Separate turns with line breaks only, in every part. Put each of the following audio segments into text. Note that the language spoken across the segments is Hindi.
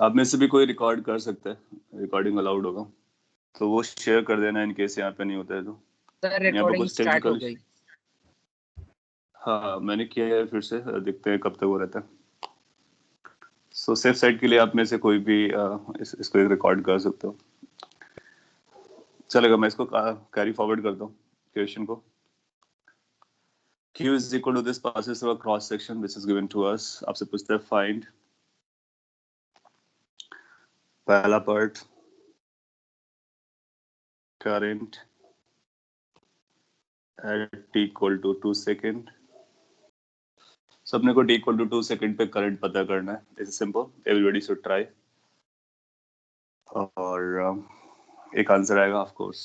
आप में से भी कोई रिकॉर्ड कर सकता है, रिकॉर्डिंग अलाउड होगा तो वो शेयर कर देना इन केस यहाँ पे नहीं होता है तो।
सर
यहाँ पे
रिकॉर्डिंग
कुछ
स्टार्ट हो
टेक्निकल,
गई।
हाँ मैंने किया है, फिर से देखते हैं कब तक वो रहता है। सो सेफ साइड के लिए आप में से कोई भी इसको रिकॉर्ड कर सकते हो। चलेगा, मैं इसको कैरी फॉरवर्ड करता हूँ क्वेश्चन को। Q is equal to this passes through a cross section which is given to us. आपसे पूछता है find पहला part current at t equal to 2 second. So अपने को t equal to 2 second पे करंट पता करना है। This is simple. Everybody should try. और एक आंसर आएगा ऑफ कोर्स।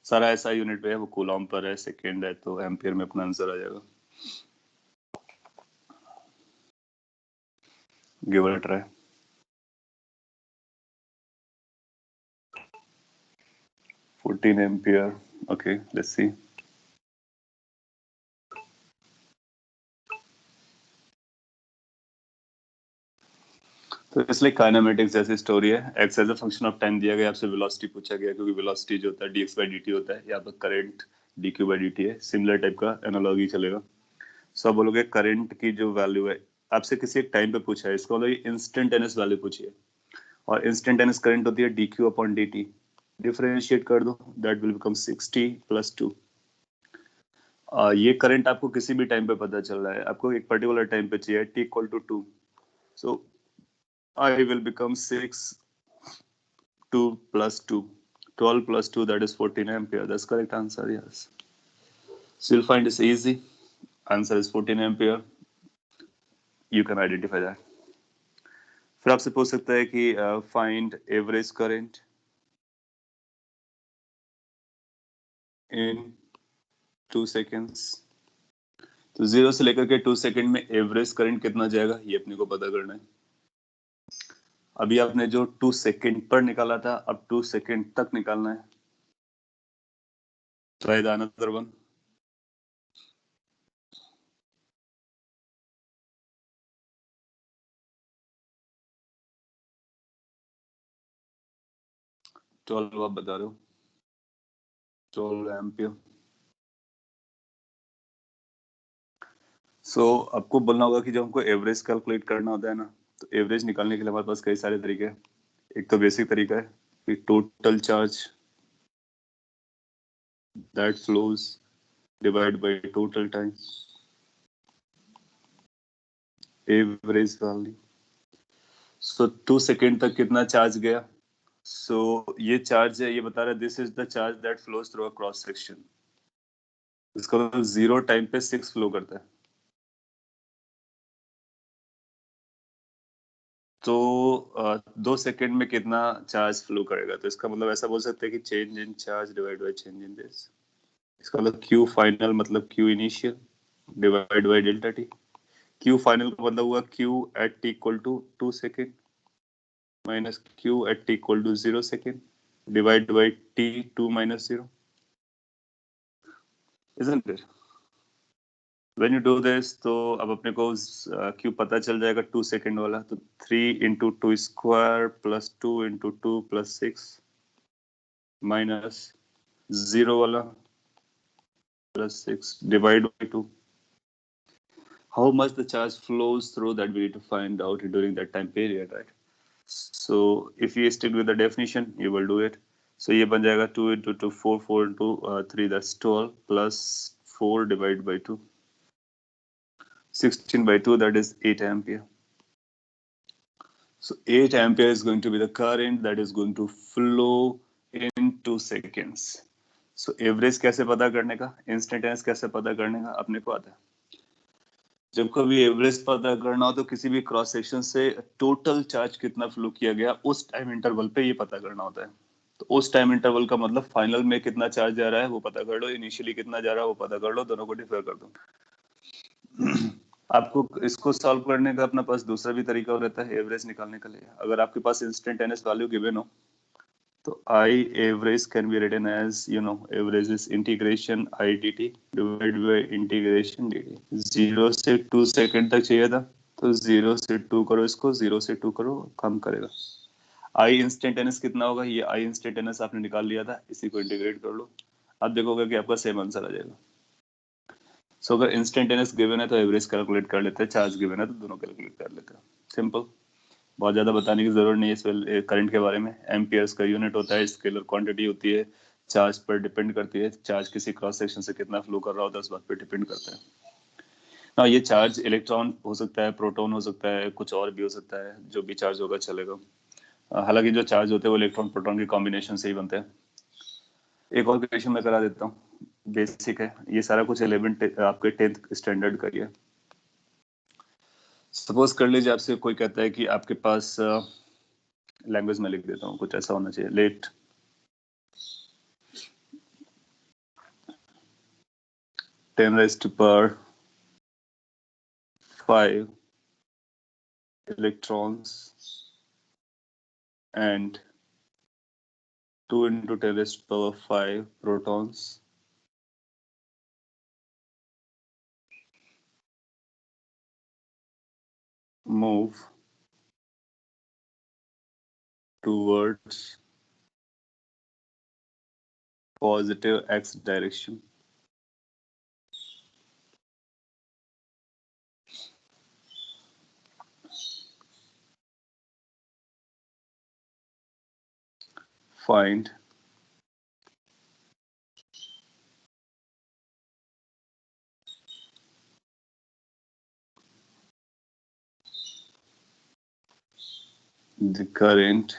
सारा ऐसा यूनिट पे है, वो कूलॉम पर है, सेकेंड है तो एम्पियर में अपना आंसर आ जाएगा। Give it a try. 14 ampere. Okay, let's see. तो इसलिए काइनेमेटिक्स जैसी स्टोरी है। X as a function of time दिया गया, आपसे वेलोसिटी पूछा गया क्योंकि वेलोसिटी जो होता है dx by dt होता है, यहाँ पर करंट dq by dt है। सिमिलर टाइप का एनालॉजी चलेगा। सो आप बोलोगे करंट की जो वैल्यू है, आपसे किसी एक टाइम पे पूछा है, इसको बोलो इंस्टेंटेनियस वैल्यू पूछिए, और इंस्टेंटेनियस करंट होती है dq अपॉन dt। डिफरेंशिएट कर दो, दैट विल बिकम 60 + 2। ये करंट आपको किसी भी टाइम पे पता चल रहा है, आपको एक पर्टिकुलर टाइम पे चाहिए, t = 2। So I will become 6, 2 + 2, 12 + 2, that is 14 ampere. That's correct answer, yes. So you'll find this easy. Answer is 14 ampere. You can identify that. फिर आपसे पूछ सकता है कि find average current in 2 seconds. तो 0 से लेकर के 2 सेकंड में एवरेज करंट कितना जाएगा, ये अपने को पता करना है। अभी आपने जो 2 सेकंड पर निकाला था, अब 2 सेकंड तक निकालना है। Try the another one. आप बता रहे हो 12 एम्पियर। सो आपको बोलना होगा कि जब हमको एवरेज कैलकुलेट करना होता है ना, तो एवरेज निकालने के लिए हमारे पास कई सारे तरीके हैं। एक तो बेसिक तरीका है कि total charge that flows divide by total time, average value. So 2 second तक कितना चार्ज गया, सो ये चार्ज है, ये बता रहा है this is the charge that flows through a cross section. इसका मतलब 0 टाइम पे 6 फ्लो करता है। तो 2 सेकेंड में कितना चार्ज फ्लो करेगा, तो इसका मतलब ऐसा बोल सकते हैं कि change in charge divide by change in this. इसका मतलब Q फाइनल मतलब Q initial divide by delta T. Q final का मतलब हुआ Q at t equal to 2 second minus Q at t equal to 0 second divide by t 2 - 0, isn't it? When you do this, तो अब अपने को Q पता चल जाएगा 2 सेकेंड वाला, तो 3 × 2 स्क्वायर प्लस 2 × 2 + 6 माइनस 0 वाला plus 6 divide by 2. How much the charge flows through, that we need to find out during that time period, right? So if you stick with the definition, you will do it. So ये बन जाएगा 2 × 2 4, 4 × 3 that's 12 plus 4 divided by 2, 16 by 2, that is 8 ampere. So 8 ampere is going to be the current that is going to flow in 2 seconds. So average कैसे पता करने का, instantaneous कैसे पता करने का, अपने को आता है। जब कभी एवरेज पता करना हो तो किसी भी क्रॉस सेक्शन से टोटल चार्ज कितना फ्लो किया गया उस टाइम इंटरवल पे ये पता करना होता है। तो उस टाइम इंटरवल का मतलब फाइनल में कितना चार्ज जा रहा है वो पता कर लो, इनिशियली कितना जा रहा है वो पता कर लो, दोनों को डिफर कर दो। आपको इसको सॉल्व करने का अपना पास दूसरा भी तरीका रहता है एवरेज निकालने के लिए। अगर आपके पास इंस्टेंटेनियस वैल्यू गिवन हो तो I average can be written as, average is integration I dt divided by integration dt। 0 से 2 सेकेंड तक चाहिए था तो 0 से 2 करो, इसको 0 से 2 करो, कम करेगा। आई इंस्टेंटेनियस कितना होगा, ये आई इंस्टेंटेनियस आपने निकाल लिया था, इसी को इंटीग्रेट कर लो, अब देखोगे कि आपका सेम आंसर आ जाएगा। सो अगर इंस्टेंटेनियस गिवन है तो एवरेज कैलकुलेट कर लेते हैं, चार्ज गिवन है तो दोनों कैलकुलेट कर लेते हैं। सिंपल, बहुत ज्यादा बताने की जरूरत नहीं है इस करंट के बारे में। एम्पियर्स का यूनिट होता है, स्केलर क्वांटिटी होती है, चार्ज पर डिपेंड करती है, चार्ज किसी क्रॉस सेक्शन से कितना फ्लो कर रहा होता है उस बात पर डिपेंड करता है। हाँ, ये चार्ज इलेक्ट्रॉन हो सकता है, प्रोटॉन हो सकता है, कुछ और भी हो सकता है, जो भी चार्ज होगा चलेगा। हालांकि जो चार्ज होते हैं वो इलेक्ट्रॉन प्रोटॉन के कॉम्बिनेशन से ही बनते हैं। एक और क्वेश्चन मैं करा देता हूँ, बेसिक है ये सारा कुछ, 11 आपके 10th स्टैंडर्ड का ही है। सपोज कर लीजिए आपसे कोई कहता है कि आपके पास, लैंग्वेज में लिख देता हूँ, कुछ ऐसा होना चाहिए, late 10⁵ electrons and 2 × 10⁵ protons move towards positive x direction. Find the current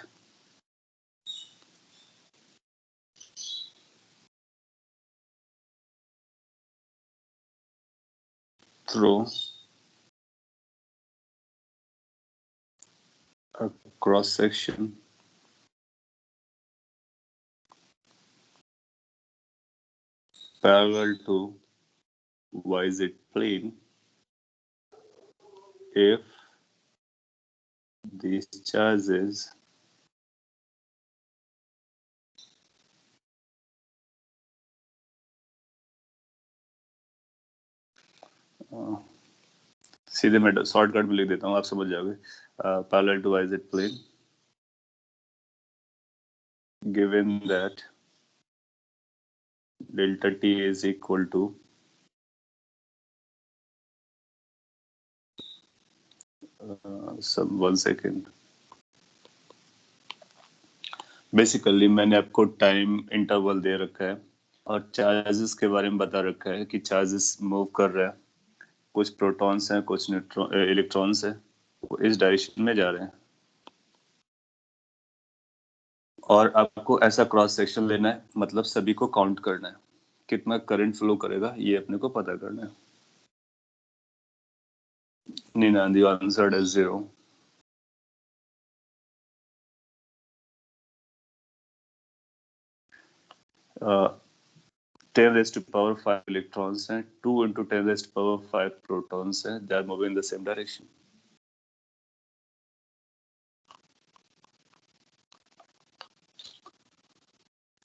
through a cross section parallel to yz plane if these charges सीधे मैं शॉर्टकट में लिख देता हूँ, आप समझ जाओगे। Parallel to yz plane given that delta t is equal to some 1 second। Basically मैंने आपको टाइम इंटरवल दे रखा है और चार्जेस के बारे में बता रखा है कि चार्जेस मूव कर रहे हैं, कुछ प्रोटॉन्स हैं, कुछ न्यूट्रॉन इलेक्ट्रॉन्स हैं, वो इस डायरेक्शन में जा रहे हैं। और आपको ऐसा क्रॉस सेक्शन लेना है, मतलब सभी को काउंट करना है, कितना करंट फ्लो करेगा ये अपने को पता करना है। Neena, the answer is 0। 10⁵ electrons हैं, 2 × 10⁵ protons हैं, they are moving in the same direction।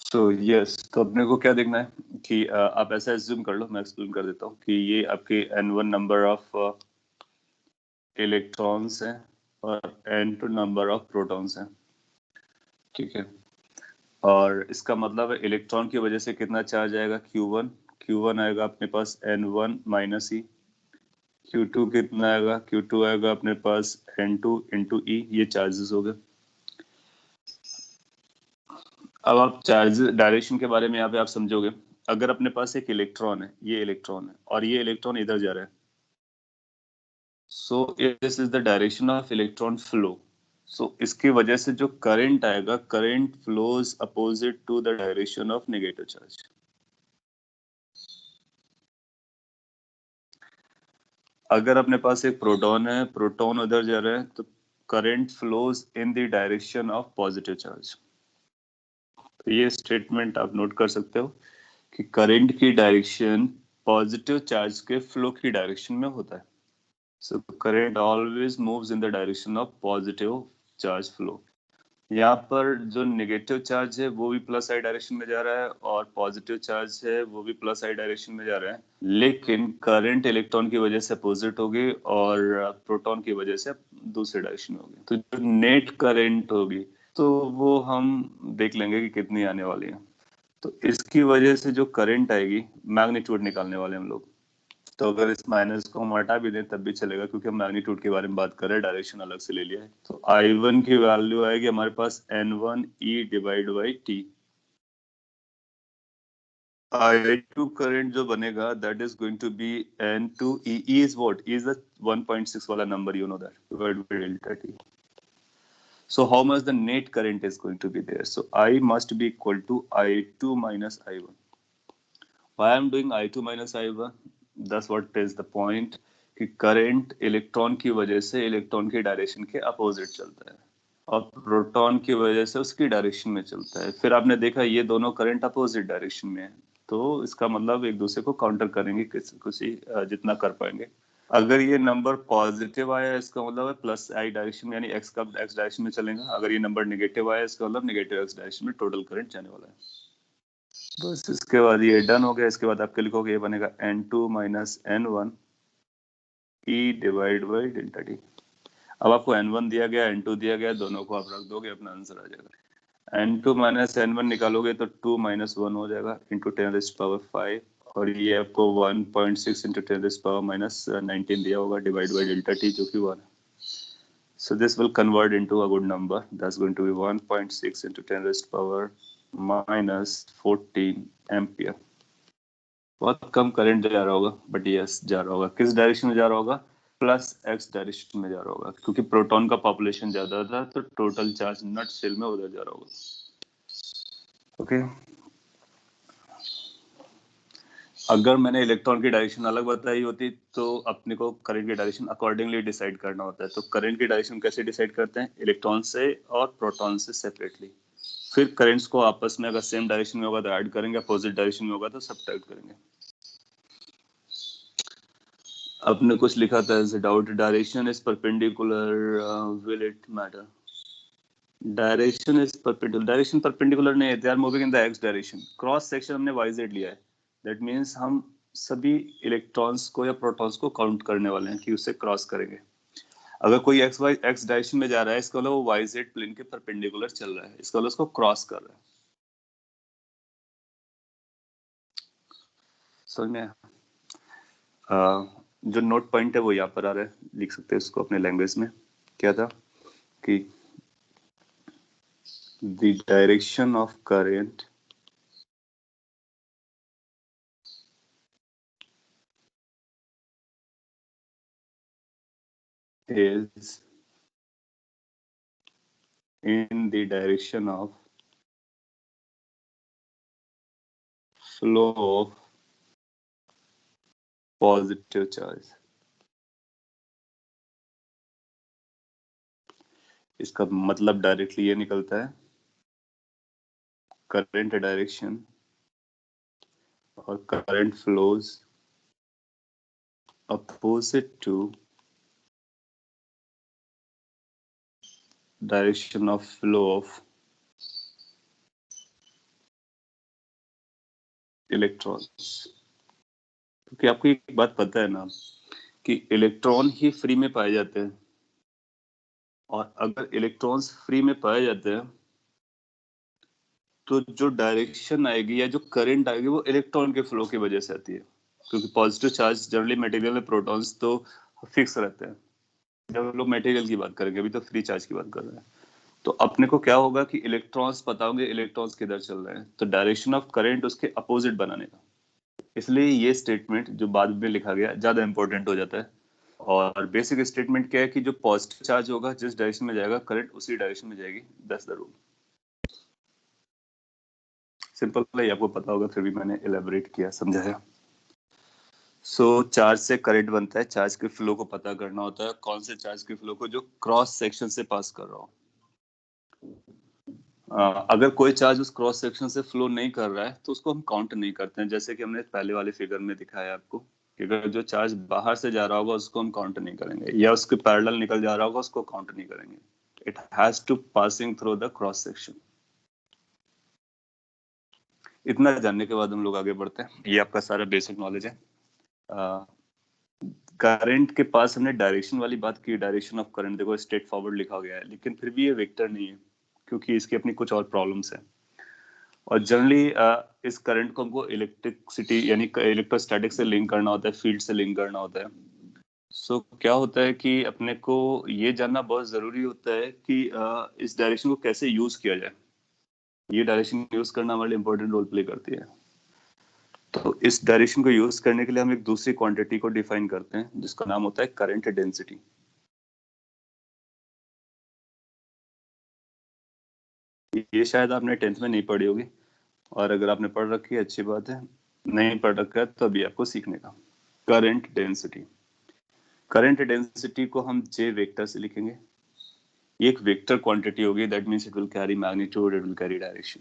So yes, तो अपने को क्या देखना है कि आप ऐसा एज्यूम कर लो, मैं एक्सप्लेन कर देता हूँ कि ये आपके n1 नंबर ऑफ इलेक्ट्रॉन्स हैं और n2 नंबर ऑफ प्रोटॉन्स हैं, ठीक है। और इसका मतलब है इलेक्ट्रॉन की वजह से कितना चार्ज आएगा, Q1 आएगा अपने पास n1 माइनस ई। Q2 कितना आएगा, Q2 आएगा अपने पास n2 इंटू ई, ये चार्जेस हो गए। अब आप चार्ज डायरेक्शन के बारे में यहाँ पे आप समझोगे, अगर अपने पास एक इलेक्ट्रॉन है, ये इलेक्ट्रॉन है और ये इलेक्ट्रॉन इधर जा रहा है, so this is the direction of electron flow. So इसकी वजह से जो करंट आएगा, current flows opposite to the direction of negative charge. अगर अपने पास एक प्रोटॉन है, प्रोटॉन उधर जा रहा है, तो current flows in the direction of positive charge. तो ये स्टेटमेंट आप नोट कर सकते हो कि करंट की डायरेक्शन पॉजिटिव चार्ज के फ्लो की डायरेक्शन में होता है। So current always moves in the direction of positive charge flow. यहाँ पर जो नेगेटिव चार्ज है वो भी प्लस आई डायरेक्शन में जा रहा है और पॉजिटिव चार्ज है वो भी प्लस आई डायरेक्शन में जा रहा है, लेकिन करंट इलेक्ट्रॉन की वजह से अपोजिट होगी और प्रोटॉन की वजह से दूसरे डायरेक्शन में होगी। तो जो नेट करंट होगी तो वो हम देख लेंगे कि कितनी आने वाली है। तो इसकी वजह से जो करंट आएगी, मैग्नीट्यूड निकालने वाले हम लोग। तो अगर इस माइनस को हम हटा भी दें तब भी चलेगा, क्योंकि हम मैग्नीट्यूड के बारे में बात कर रहे हैं, डायरेक्शन अलग से ले लिया है। तो I1 की वैल्यू आएगी हमारे पास N1 E divide by T. I2 current जो बनेगा that is going to be N2E। E is what? E is the 1.6 वाला number, you know that, divided by delta T. So how much the net current is going to be there? So I must be equal to I2 minus I1. Why I'm doing I2 minus I1? That's what is the point, कि करंट इलेक्ट्रॉन की वजह से इलेक्ट्रॉन के डायरेक्शन के अपोजिट चलता है और प्रोटॉन की वजह से उसकी डायरेक्शन में चलता है। फिर आपने देखा ये दोनों करंट अपोजिट डायरेक्शन में है, तो इसका मतलब एक दूसरे को काउंटर करेंगे किसी जितना कर पाएंगे। अगर ये नंबर पॉजिटिव आया इसका मतलब है प्लस आई डायरेक्शन में, यानी एक्स का एक्स डायरेक्शन में चलेगा। अगर ये नंबर नेगेटिव आया इसका मतलब नेगेटिव एक्स डायरेक्शन में टोटल करंट जाने वाला है। बस इसके बाद ये डन हो गया। इसके बाद आपके लिखोगे ये बनेगा N2 minus N1 E divide by delta T. अब आपको N1 दिया गया, N2 दिया गया, दोनों को आप रख दोगे, अपना आंसर आ जाएगा। N2 माइनस N1 निकालोगे तो 2 माइनस 1 हो जाएगा इंटू 10⁵ और ये आपको 1.6 इंटू 10⁻⁻, माइनस 19 दिया होगा डिवाइड बाई डेल्टा टी जो कि 1 है। So this will convert into a good number. That's going to be 1.6 into 10⁻⁻14 ampere. बहुत कम करंट जा रहा होगा, बट यस जा रहा होगा। किस डायरेक्शन में जा रहा होगा? प्लस एक्स डायरेक्शन में जा रहा होगा, क्योंकि प्रोटॉन का पॉपुलेशन ज्यादा था तो टोटल चार्ज नट शेल में उधर जा रहा होगा। ओके, अगर मैंने इलेक्ट्रॉन की डायरेक्शन अलग बताई होती तो अपने को करंट की डायरेक्शन अकॉर्डिंगली डिसाइड करना होता है। तो करंट की डायरेक्शन कैसे डिसाइड करते हैं? इलेक्ट्रॉन से और प्रोटॉन से सेपरेटली। फिर करंट्स को आपस में अगर सेम डायरेक्शन में होगा तो ऐड करेंगे, अपोजिट डायरेक्शन में होगा तो सब्ट्रैक्ट करेंगे। आपने कुछ लिखा था as doubt, direction is perpendicular, will it matter? Direction is perpendicular, direction perpendicular नहीं है, they are moving in the X direction. Cross section हमने वाई जेड लिया है, दैट मीन्स हम सभी इलेक्ट्रॉन्स को या प्रोटॉन्स को काउंट करने वाले हैं कि उससे क्रॉस करेंगे। अगर कोई एक्स वाई एक्स डायरेक्शन में जा रहा है इसका मतलब वो वाई जेड प्लेन के परपेंडिकुलर चल रहा है, इसका मतलब उसको क्रॉस कर रहा है। समझ में आया? जो नोट पॉइंट है वो यहाँ पर आ रहा है, लिख सकते हैं इसको अपने लैंग्वेज में। क्या था कि the direction of current is in the direction of flow of positive charge। इसका मतलब डायरेक्टली ये निकलता है, करंट डायरेक्शन और current flows opposite to direction of flow of electrons. क्योंकि आपको एक बात पता है ना कि इलेक्ट्रॉन ही फ्री में पाए जाते हैं, और अगर इलेक्ट्रॉन्स फ्री में पाए जाते हैं तो जो डायरेक्शन आएगी या जो करंट आएगी वो इलेक्ट्रॉन के फ्लो की वजह से आती है। क्योंकि पॉजिटिव चार्ज जनरली मटेरियल में प्रोटॉन्स तो फिक्स रहते हैं। जब हम लोग मटेरियल की बात करेंगे, अभी तो फ्री चार्ज की बात कर रहे हैं, तो अपने को क्या होगा कि इलेक्ट्रॉन्स पता होंगे इलेक्ट्रॉन्स किधर चल रहे हैं, तो डायरेक्शन ऑफ करंट उसके अपोजिट बनाने का। इसलिए ये स्टेटमेंट जो बाद में लिखा गया ज्यादा इंपॉर्टेंट हो जाता है। और बेसिक स्टेटमेंट क्या है कि जो पॉजिटिव चार्ज होगा जिस डायरेक्शन में जाएगा करंट उसी डायरेक्शन में जाएगी, दैट्स द रूल। सिंपल है, आपको पता होगा, फिर भी मैंने एलेबोरेट किया, समझाया। सो चार्ज से करंट बनता है, चार्ज के फ्लो को पता करना होता है। कौन से चार्ज के फ्लो को? जो क्रॉस सेक्शन से पास कर रहा हो। अगर कोई चार्ज उस क्रॉस सेक्शन से फ्लो नहीं कर रहा है तो उसको हम काउंट नहीं करते हैं, जैसे कि हमने पहले वाले फिगर में दिखाया आपको कि अगर जो चार्ज बाहर से जा रहा होगा उसको हम काउंट नहीं करेंगे, या उसके पैरेलल निकल जा रहा होगा उसको काउंट नहीं करेंगे। It has to passing through the cross section. इतना जानने के बाद हम लोग आगे बढ़ते हैं. ये आपका सारा बेसिक नॉलेज है. करंट के पास हमने डायरेक्शन वाली बात की. डायरेक्शन ऑफ करंट देखो स्ट्रेट फॉरवर्ड लिखा गया है, लेकिन फिर भी ये वेक्टर नहीं है क्योंकि इसकी अपनी कुछ और प्रॉब्लम्स है. और जनरली इस करंट को हमको इलेक्ट्रिसिटी यानी इलेक्ट्रोस्टैटिक से लिंक करना होता है, फील्ड से लिंक करना होता है. सो क्या होता है कि अपने को ये जानना बहुत जरूरी होता है कि इस डायरेक्शन को कैसे यूज किया जाए. ये डायरेक्शन यूज करना हमारे लिए इंपॉर्टेंट रोल प्ले करती है. तो इस डायरेक्शन को यूज करने के लिए हम एक दूसरी क्वांटिटी को डिफाइन करते हैं जिसका नाम होता है करंट डेंसिटी. ये शायद आपने 10th में नहीं पढ़ी होगी, और अगर आपने पढ़ रखी है अच्छी बात है, नहीं पढ़ रखा है तो अभी आपको सीखने का. Current density. करंट डेंसिटी को हम जे वेक्टर से लिखेंगे. ये एक वेक्टर क्वांटिटी होगी. That means it will carry magnitude, it will carry direction.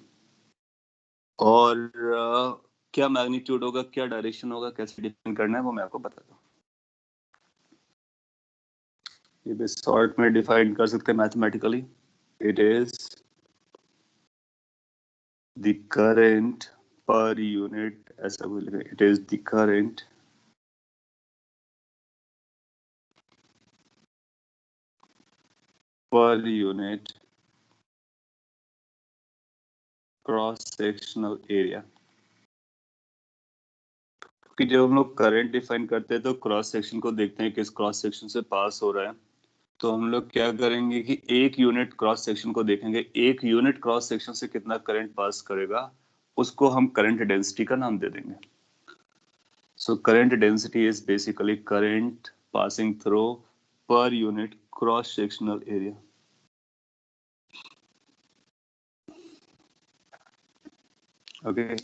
और क्या मैग्नीट्यूड होगा, क्या डायरेक्शन होगा, कैसे डिफाइन करना है, वो मैं आपको बताता हूँ. ये भी शॉर्ट में डिफाइन कर सकते हैं mathematically. It is the current per unit, ऐसा बोल रहे. It is the current per unit cross sectional area. कि जब हम लोग करंट डिफाइन करते हैं तो क्रॉस सेक्शन को देखते हैं किस क्रॉस सेक्शन से पास हो रहा है. तो हम लोग क्या करेंगे कि एक यूनिट क्रॉस सेक्शन को देखेंगे. एक यूनिट क्रॉस सेक्शन से कितना करंट पास करेगा उसको हम करंट डेंसिटी का नाम दे देंगे. So current density is basically current passing through per unit cross sectional area. Okay,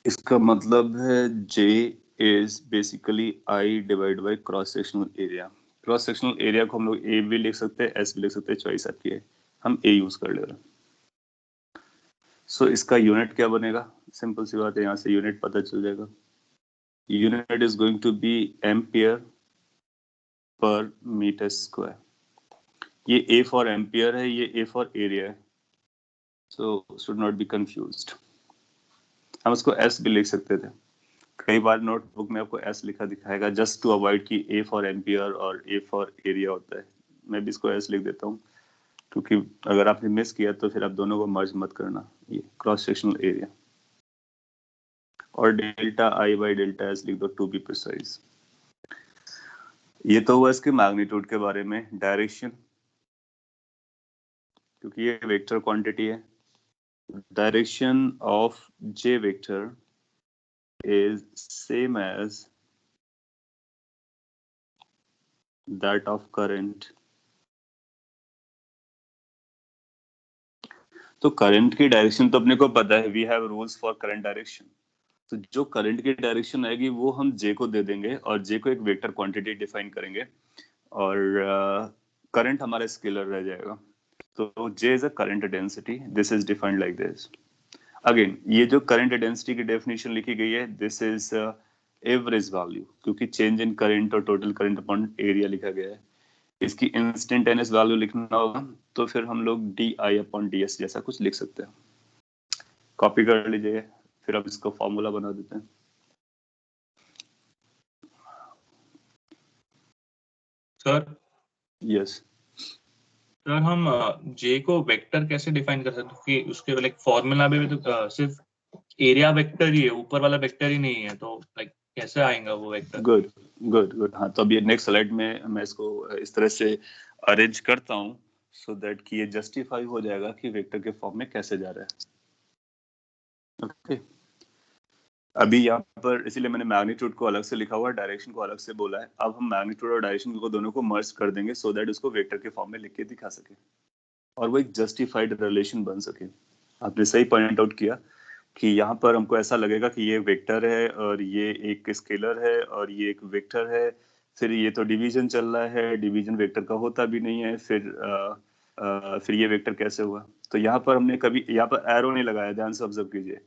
इसका मतलब है J is basically I divide by cross sectional area. Cross sectional area को हम लोग A भी लिख सकते हैं, S भी लिख सकते हैं, चॉइस आपकी है. हम A यूज कर ले रहे हैं. सो इसका यूनिट क्या बनेगा? सिंपल सी बात है, यहाँ से यूनिट पता चल जाएगा. Unit is going to be ampere per metre square. ये A फॉर एम्पियर है, ये A फॉर एरिया है. So should not be confused. हम इसको S भी लिख सकते थे. कई बार नोटबुक में आपको S लिखा दिखाएगा जस्ट टू अवॉइड कि A फॉर एम्पियर और A फॉर एरिया होता है. मैं भी इसको S लिख देता हूँ क्योंकि अगर आपने मिस किया तो फिर आप दोनों को मर्ज मत करना. ये क्रॉस सेक्शनल एरिया. और delta I by delta S लिख दो टू बी प्रिसाइज. ये तो हुआ इसके मैग्नीट्यूड के बारे में. डायरेक्शन, क्योंकि ये वेक्टर क्वांटिटी है, direction of J vector is same as that of current. तो करंट की डायरेक्शन तो अपने को पता है. We have rules for current direction. तो जो करंट की डायरेक्शन आएगी वो हम J को दे देंगे और J को एक वेक्टर क्वांटिटी डिफाइन करेंगे और करंट हमारा स्केलर रह जाएगा. तो J is a current density. This is defined like this. Again ये जो करंट डेंसिटी की डेफिनेशन लिखी गई है, दिस इज एवरेज वैल्यू, क्योंकि चेंज इन करंट और टोटल करंट अपॉन एरिया लिखा गया है. इसकी इंस्टेंटेनियस वैल्यू लिखना होगा तो फिर हम लोग DI अपॉन DS जैसा कुछ लिख सकते हैं. कॉपी कर लीजिए, फिर अब इसको फॉर्मूला बना देते हैं.
सर
यस
सर, हम जे को वेक्टर कैसे डिफाइन कर सकते हैं? कि उसके लाइक फॉर्मूला में भी तो सिर्फ एरिया वेक्टर ही है, ऊपर वाला वेक्टर ही नहीं है. तो लाइक कैसे आएगा वो वेक्टर?
Good good good. हाँ, तो अब ये नेक्स्ट स्लाइड में मैं इसको इस तरह से अरेंज करता हूँ सो दैट कि ये जस्टिफाई हो जाएगा कि वेक्टर के फॉर्म में कैसे जा रहा है. ओके, अभी यहाँ पर इसीलिए मैंने मैग्नीट्यूड को अलग से लिखा हुआ है, डायरेक्शन को अलग से बोला है. अब हम मैग्नीट्यूड और डायरेक्शन को दोनों को मर्ज कर देंगे सो दैट उसको वेक्टर के फॉर्म में लिख के दिखा सके और वो एक जस्टिफाइड रिलेशन बन सके. आपने सही पॉइंट आउट किया कि यहाँ पर हमको ऐसा लगेगा कि ये वेक्टर है और ये एक स्केलर है और ये एक वेक्टर है. फिर ये तो डिवीजन चल रहा है, डिवीजन वेक्टर का होता भी नहीं है. फिर ये वेक्टर कैसे हुआ? तो यहाँ पर हमने कभी यहाँ पर एरो नहीं लगाया, ध्यान से ऑब्जर्व कीजिए.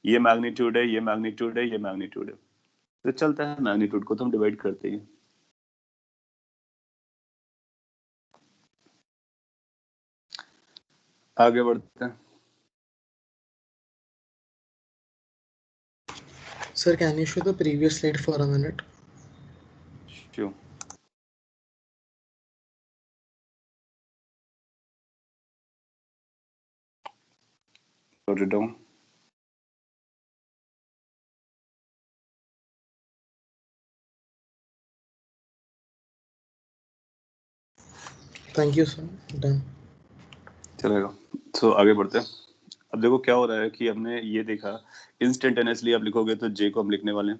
ये मैग्नीट्यूड है, ये मैग्नीट्यूड है, ये मैग्नीट्यूड है. तो चलता है मैग्नीट्यूड को तो हम डिवाइड करते हैं. आगे बढ़ते हैं।
Sir, can you show the previous slide for a minute?
Sure. Put it down.
Thank you, sir. Done.
चलेगा। तो आगे बढ़ते हैं। अब देखो क्या हो रहा है कि हमने ये देखा, इंस्टेंटेनियसली आप लिखोगे तो जे को हम लिखने वाले हैं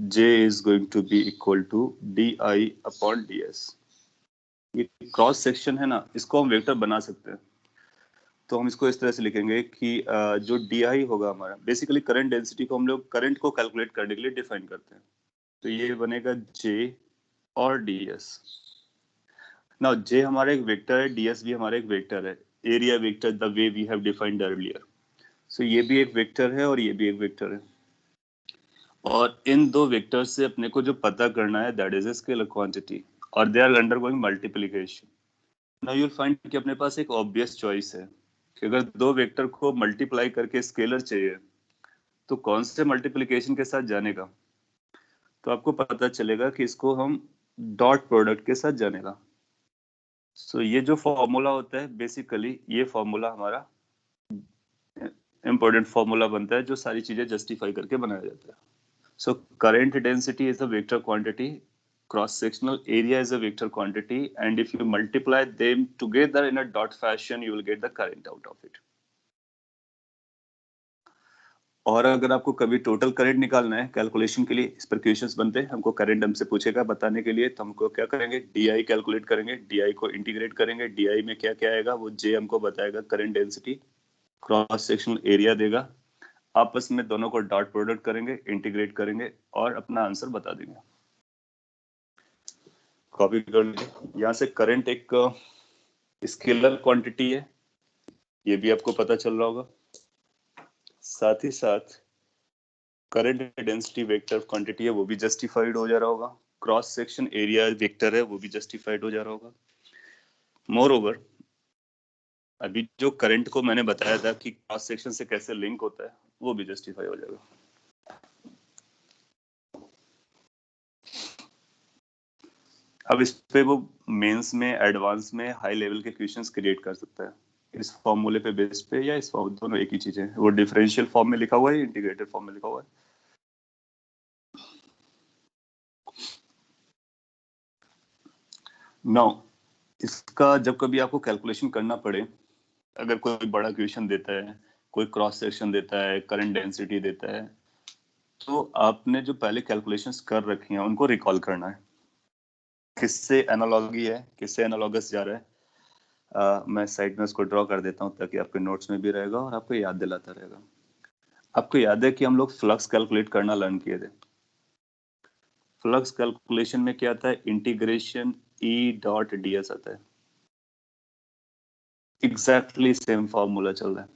J is going to be equal to DI upon DS। ये क्रॉस सेक्शन है ना, इसको हम वेक्टर बना सकते हैं। तो हम इसको इस तरह से लिखेंगे कि जो DI होगा हमारा, बेसिकली करंट डेंसिटी को हम लोग करंट को कैलकुलेट करने के लिए डिफाइन करते हैं। तो ये बनेगा J और DS। नाउ J हमारा एक वेक्टर है, DS भी हमारा एक वेक्टर है, area vector the way we have defined earlier. So ये भी एक वेक्टर है और ये भी एक वेक्टर है, और इन दो वेक्टर्स से अपने को जो पता करना है that is a scalar quantity, और they are undergoing multiplication. Now you will find कि अपने पास एक ऑब्वियस चॉइस है कि अगर दो वेक्टर को मल्टीप्लाई करके स्केलर चाहिए तो कौन से मल्टीप्लिकेशन के साथ जानेगा। तो आपको पता चलेगा कि इसको हम डॉट प्रोडक्ट के साथ जानेगा। सो ये जो फॉर्मूला होता है, बेसिकली ये फॉर्मूला हमारा इंपॉर्टेंट फॉर्मूला बनता है जो सारी चीजें जस्टिफाई करके बनाया जाता है। So current density is a vector quantity, cross-sectional area is a vector quantity, and if you multiply them together in a dot fashion, you will get the current out of it. और अगर आपको कभी टोटल करंट निकालना है कैलकुलेशन के लिए, इस पर क्वेश्चंस बनते हैं, हमको करंट हमसे पूछेगा बताने के लिए, तो हमको क्या करेंगे, DI कैलकुलेट करेंगे, DI को इंटीग्रेट करेंगे, DI में क्या क्या आएगा वो J हमको बताएगा current density, cross sectional area देगा, आपस में दोनों को डॉट प्रोडक्ट करेंगे, इंटीग्रेट करेंगे और अपना आंसर बता देंगे। कॉपी कर लीजिए। यहाँ से करंट एक स्केलर क्वांटिटी है, ये भी आपको पता चल रहा होगा। साथ ही साथ करंट डेंसिटी वेक्टर क्वांटिटी है, वो भी जस्टिफाइड हो जा रहा होगा। क्रॉस सेक्शन एरिया वेक्टर है, वो भी जस्टिफाइड हो जा रहा होगा। मोर ओवर, अभी जो करंट को मैंने बताया था कि क्रॉस सेक्शन से कैसे लिंक होता है, वो भी जस्टिफाई हो जाएगा। अब इस पे वो मेंस में, एडवांस में हाई लेवल के क्वेश्चंस क्रिएट कर सकता है इस फॉर्मूले पे बेस पे, या इस फॉर्म, दोनों एक ही चीज है। वो डिफरेंशियल फॉर्म में लिखा हुआ है, इंटीग्रेटेड फॉर्म में लिखा हुआ है। नाउ इसका जब कभी आपको कैलकुलेशन करना पड़े, अगर कोई बड़ा क्वेश्चन देता है, कोई क्रॉस सेक्शन देता है, करंट डेंसिटी देता है, तो आपने जो पहले कैलकुलेशंस कर रखी हैं उनको रिकॉल करना है। किससे एनालॉगी है, किससे एनालॉगस जा रहा है। मैं साइड में उसको ड्रॉ कर देता हूँ ताकि आपके नोट्स में भी रहेगा और आपको याद दिलाता रहेगा। आपको याद है कि हम लोग फ्लक्स कैलकुलेट करना लर्न किए थे। फ्लक्स कैलकुलेशन में क्या आता है, इंटीग्रेशन E डॉट ds आता है। एग्जैक्टली सेम फॉर्मूला चल रहा है।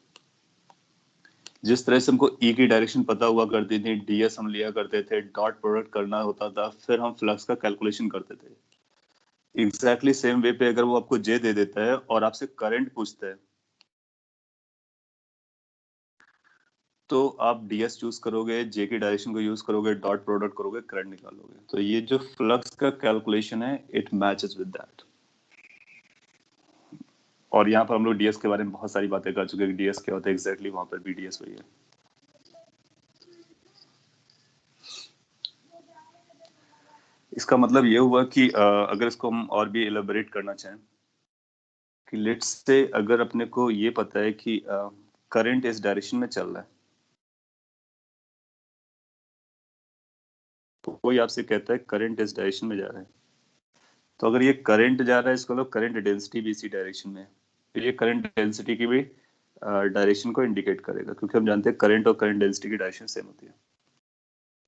जिस तरह से हमको E की डायरेक्शन पता हुआ करती थी, ds हम लिया करते थे, डॉट प्रोडक्ट करना होता था, फिर हम फ्लक्स का कैलकुलेशन करते थे। एग्जैक्टली सेम वे पे अगर वो आपको J दे देता है और आपसे करंट पूछता है, तो आप ds चूज करोगे, J की डायरेक्शन को यूज करोगे, डॉट प्रोडक्ट करोगे, करंट निकालोगे। तो ये जो फ्लक्स का कैलकुलेशन है, इट मैचेस विद दैट। और यहाँ पर हम लोग ds के बारे में बहुत सारी बातें कर चुके हैं, ds क्या होता है एग्जैक्टली, वहां पर भी ds वही है। इसका मतलब ये हुआ कि अगर इसको हम और भी एलाबोरेट करना चाहें कि लेट्स से अगर अपने को ये पता है कि करंट इस डायरेक्शन में चल रहा है, तो कोई आपसे कहता है करंट इस डायरेक्शन में जा रहा है, तो अगर ये करंट जा रहा है, इसको मतलब करंट डेंसिटी भी इसी डायरेक्शन में है, तो ये करंट डेंसिटी की भी डायरेक्शन को इंडिकेट करेगा, क्योंकि हम जानते हैं करंट और करंट डेंसिटी की डायरेक्शन सेम होती है।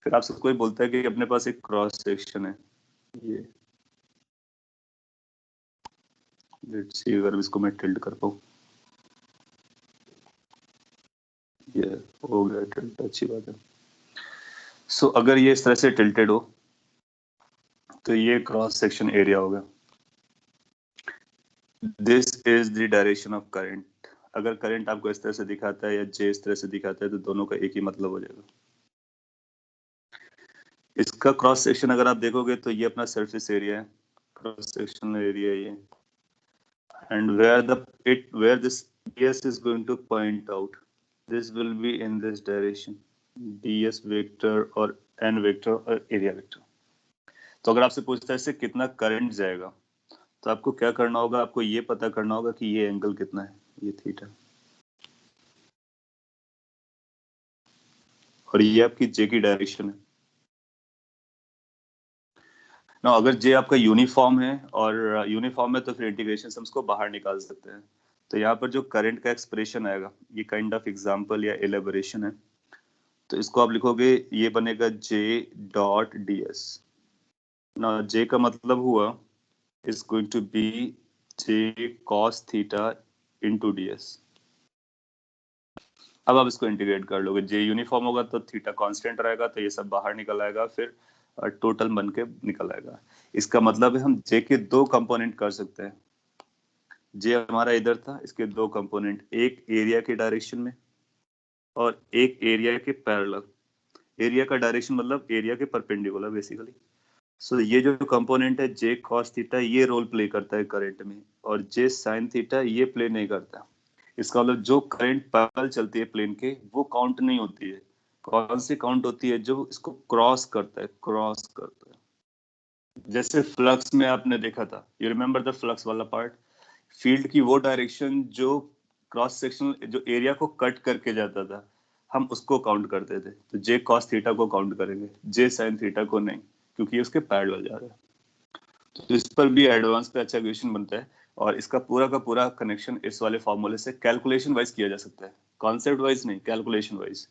फिर आपसे कोई बोलता है कि अपने पास एक क्रॉस सेक्शन है, ये लेट्स सी अगर इसको मैं टिल्ट कर पाऊँ, ये हो गया टिल्ट, अच्छी बात है। सो अगर ये इस तरह से टिल्टेड हो तो ये क्रॉस सेक्शन एरिया होगा। This is the direction of current. अगर करंट आपको इस तरह से दिखाता है या जे इस तरह से दिखाता है तो दोनों का एक ही मतलब हो जाएगा। इसका क्रॉस सेक्शन अगर आप देखोगे तो ये अपना सरफेस एरिया है, क्रॉस सेक्शनल एरिया ये, and where this ds is going to point out, this will be in this direction, ds vector और n vector और area vector। तो अगर आपसे पूछता है इससे कितना करंट जाएगा तो आपको क्या करना होगा, आपको ये पता करना होगा कि ये एंगल कितना है, ये थीटा, और ये आपकी जे की डायरेक्शन है ना। अगर जे आपका यूनिफॉर्म है और यूनिफॉर्म है तो फिर इंटीग्रेशन से हम उसको बाहर निकाल सकते हैं। तो यहाँ पर जो करंट का एक्सप्रेशन आएगा ये काइंड ऑफ एग्जांपल या एलेबोरेशन है। तो इसको आप लिखोगे, ये बनेगा जे डॉट डी एस ना। जे का मतलब हुआ is going to be J cos theta into D S. अब आप इसको इंटीग्रेट कर लोगे, जे यूनिफॉर्म होगा तो थीटा कांस्टेंट रहेगा, तो ये सब बाहर निकल आएगा, फिर टोटल बन के निकल आएगा। इसका मतलब है हम जे के दो कंपोनेंट कर सकते हैं। जे हमारा इधर था, इसके दो कंपोनेंट, एक एरिया के डायरेक्शन में और एक एरिया के पैरेलल। एरिया का डायरेक्शन मतलब एरिया के परपेंडिकुलर बेसिकली। सो ये जो कंपोनेंट है जे कॉस थीटा ये रोल प्ले करता है करंट में, और जे साइन थीटा ये प्ले नहीं करता। इसका मतलब जो करंट पैरेलल चलती है प्लेन के वो काउंट नहीं होती है। कौन सी काउंट होती है, जो इसको क्रॉस करता है, क्रॉस करता है। जैसे फ्लक्स में आपने देखा था, यू रिमेम्बर द फ्लक्स वाला पार्ट, फील्ड की वो डायरेक्शन जो क्रॉस सेक्शन जो एरिया को कट करके जाता था, हम उसको काउंट करते थे। तो जे कॉस थीटा को काउंट करेंगे, जे साइन थीटा को नहीं, क्योंकि ये उसके पैरेलल जा रहा है। तो इस पर भी एडवांस पे अच्छा क्वेश्चन बनता है, और इसका पूरा का पूरा कनेक्शन इस वाले फॉर्मूले से कैलकुलेशन वाइज किया जा सकता है, कॉन्सेप्ट वाइज नहीं, कैलकुलेशन वाइज,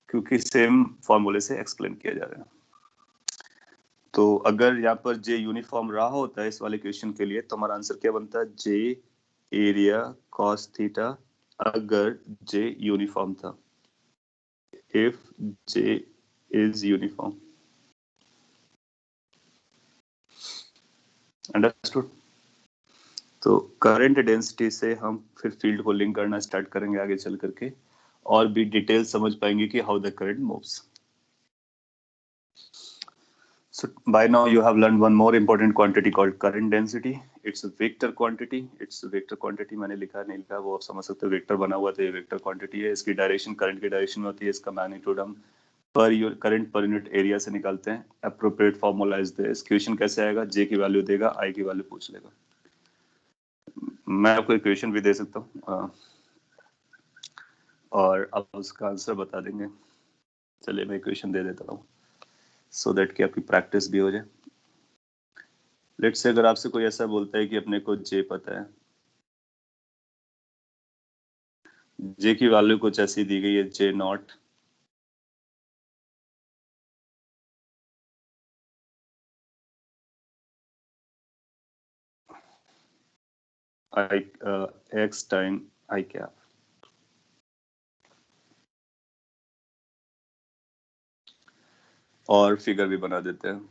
क्योंकि सेम फॉर्मूले से एक्सप्लेन किया जा रहा है। तो अगर यहाँ पर जे यूनिफॉर्म रहा होता है इस वाले क्वेश्चन के लिए, तो हमारा आंसर क्या बनता है, जे एरिया कॉस थीटा, अगर जे यूनिफॉर्म था, if J is uniform. Understood. तो करंट डेंसिटी से हम फिर फील्ड को लिंक करना स्टार्ट करेंगे आगे चल करके, और भी डिटेल समझ पाएंगे कि how the current moves. So by now you have learned one more important quantity called current density. It's a vector quantity. It's a vector quantity, मैंने लिखा नहीं लिखा वो आप समझ सकते हो, वेक्टर बना हुआ तो ये वेक्टर क्वांटिटी है। इसकी डायरेक्शन करंट की डायरेक्शन में होती है, इसका मैग्नीट्यूड हम पर करंट पर यूनिट एरिया से निकालते हैं। Appropriate formula is this. Question कैसे आएगा, जे की वैल्यू देगा, आई की वैल्यू पूछ लेगा। मैं आपको एक क्वेश्चन भी दे सकता हूँ और आप उसका आंसर बता देंगे। चलिए मैं क्वेश्चन दे देता हूँ सो दैट कि आपकी प्रैक्टिस भी हो जाए। लेट्स से अगर आपसे कोई ऐसा बोलता है कि अपने को जे पता है, जे की वैल्यू कुछ ऐसी दी गई है, J naught I X time I cap, और फिगर भी बना देते हैं।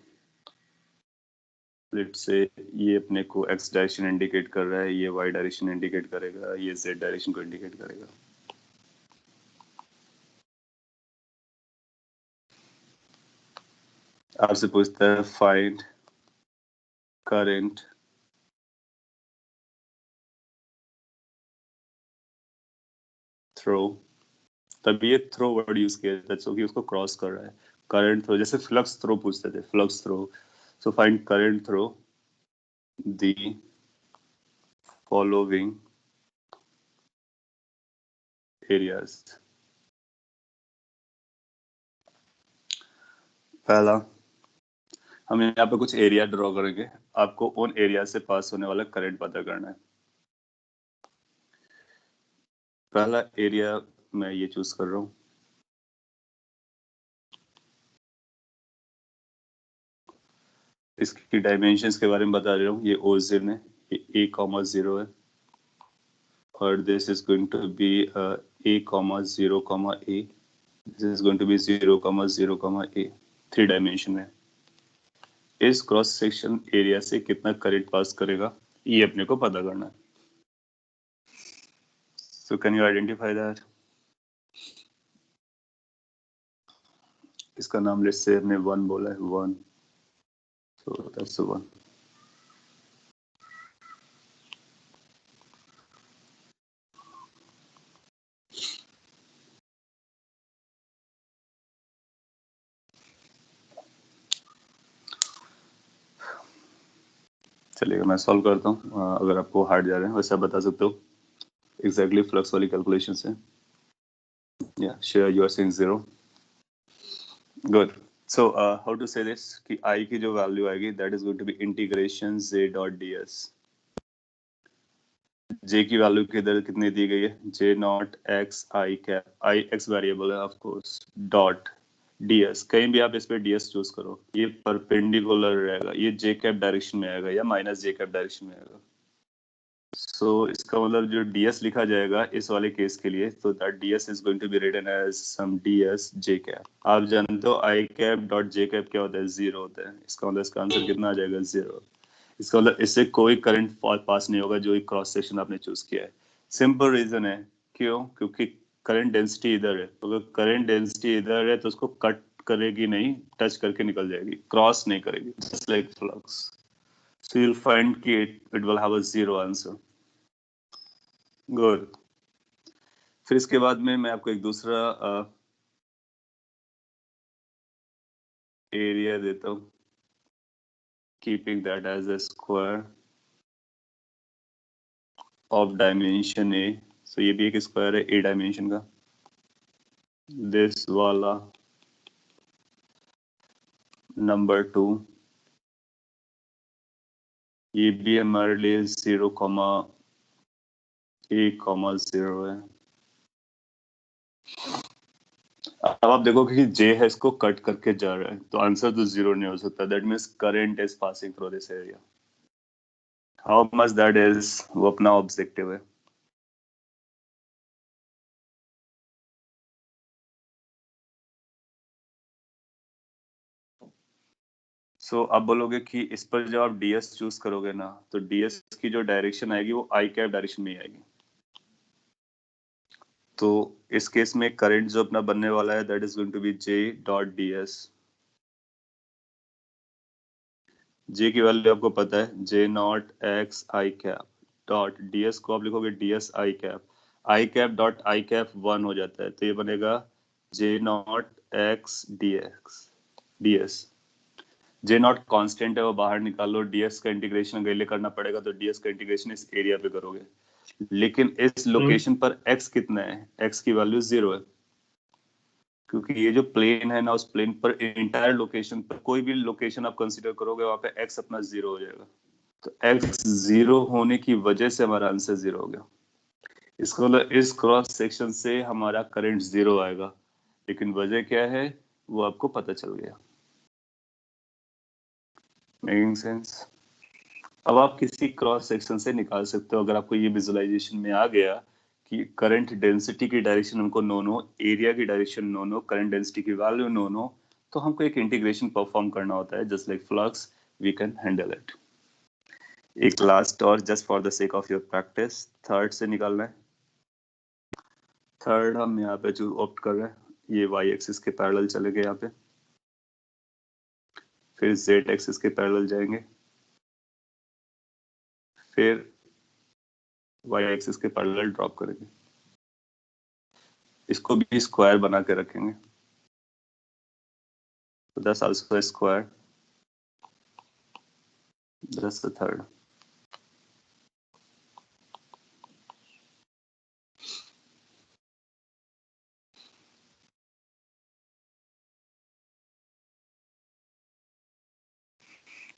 लेट्स से ये अपने को एक्स डायरेक्शन इंडिकेट कर रहा है, ये वाई डायरेक्शन इंडिकेट करेगा, ये जेड डायरेक्शन को इंडिकेट करेगा। आपसे पूछता है फाइंड करंट थ्रो, तब ये थ्रो वर्ड यूज किया जाता है क्योंकि उसको क्रॉस कर रहा है। करंट थ्रो, जैसे फ्लक्स थ्रो पूछते थे, flux throw. So find current throw the following areas. पहला, हम यहाँ पे कुछ एरिया ड्रॉ करेंगे, आपको उन एरिया से पास होने वाला करंट पता करना है। पहला एरिया मैं ये चूज कर रहा हूँ, इसकी डायमेंशंस के बारे में बता रहा हूँ। ये ओरिजिन है, ये a,0 है, और this is going to be a,0, a, this is going to be 0,0, a, 3 dimension में। इस क्रॉस सेक्शन एरिया से कितना करंट पास करेगा ये अपने को पता करना है। So can you identify that? इसका नाम let's say हमने 1 बोला है 1, so that's the 1. चलिएगा मैं सॉल्व करता हूँ, अगर आपको हार्ड जा रहे हैं वैसे आप बता सकते हो एग्जैक्टली फ्लक्स वाली कैलकुलेशन से. या sure you are saying 0. Good. So how to say this कि i की जो वैल्यू आएगी that is going to be integration j dot ds. j की वैल्यू किधर कितनी दी गई है, j naught x i cap, i x variable है ऑफ कोर्स, डॉट ds. कहीं भी आप इस पे ds चूज करो, ये परपेंडिकुलर रहेगा, ये j कैप डायरेक्शन में आएगा या माइनस j कैप डायरेक्शन में आएगा. सो इसका मतलब जो ds लिखा जाएगा इस वाले केस के लिए, तो that ds is going to be written as some ds j cap. आप जानते हो i cap dot j cap क्या होता है, 0 होता है. इसका मतलब इसका आंसर कितना आ जाएगा, 0. इसका मतलब इससे कोई करंट पास नहीं होगा जो क्रॉस सेक्शन आपने चूज किया है. सिंपल रीजन है, क्यों? क्योंकि करंट डेंसिटी इधर है, तो अगर करंट डेंसिटी इधर है तो उसको कट करेगी नहीं, टच करके निकल जाएगी, क्रॉस नहीं करेगी, just like flux. So you'll find कि it will have a 0 answer. Good. फिर इसके बाद में मैं आपको एक दूसरा एरिया देता हूँ, keeping that as a square of dimension a. So ये भी एक स्क्वायर है a डायमेंशन का. This वाला नंबर 2, ये भी हमारे लिए 0,a,0 है. अब आप देखोगे कि j है, इसको कट करके जा रहा है, तो आंसर तो 0 नहीं हो सकता. That means current is passing through this area. How much that is, वो अपना ऑब्जेक्टिव है. सो आप बोलोगे कि इस पर जब आप ds चूज करोगे ना, तो ds की जो डायरेक्शन आएगी वो i कैप डायरेक्शन में ही आएगी. तो इस केस में करंट जो अपना बनने वाला है that is going to be j dot ds. j की वैल्यू आपको पता है, j naught x i cap dot ds को आप लिखोगे ds i cap. i cap dot i cap 1 हो जाता है, तो ये बनेगा j naught x ds. J naught constant है, वो बाहर निकालो, ds का इंटीग्रेशन अगर लिए करना पड़ेगा तो ds का इंटीग्रेशन इस एरिया पे करोगे. लेकिन इस लोकेशन पर x कितना है, x की वैल्यू 0 है, क्योंकि ये जो प्लेन है ना, उस प्लेन पर इंटायर लोकेशन पर कोई भी लोकेशन आप कंसीडर करोगे वहां पे x अपना 0 हो जाएगा. तो x 0 होने की वजह से हमारा आंसर 0 हो गया. इसको मतलब इस क्रॉस सेक्शन से हमारा करंट 0 आएगा, लेकिन वजह क्या है वो आपको पता चल गया. Making sense? अब आप किसी क्रॉस सेक्शन से निकाल सकते हो, अगर आपको ये विजुअलाइजेशन में आ गया कि करंट डेंसिटी की डायरेक्शन हमको नोन हो, एरिया की डायरेक्शन नोन हो, करंट डेंसिटी की वैल्यू नोन हो, तो हमको एक इंटीग्रेशन परफॉर्म करना होता है, just like flux we can handle it. एक लास्ट और just for the sake of your practice, third से निकालना है. थर्ड हम यहाँ पे जो ऑप्ट कर रहे हैं, ये वाई एक्सिस के पैरेलल चलेंगे यहाँ पे, फिर जेड एक्सिस के पैरेलल जाएंगे, फिर वाई एक्सिस के पैरेलल ड्रॉप करेंगे. इसको भी स्क्वायर बना के रखेंगे, तो that's also square. That's the third.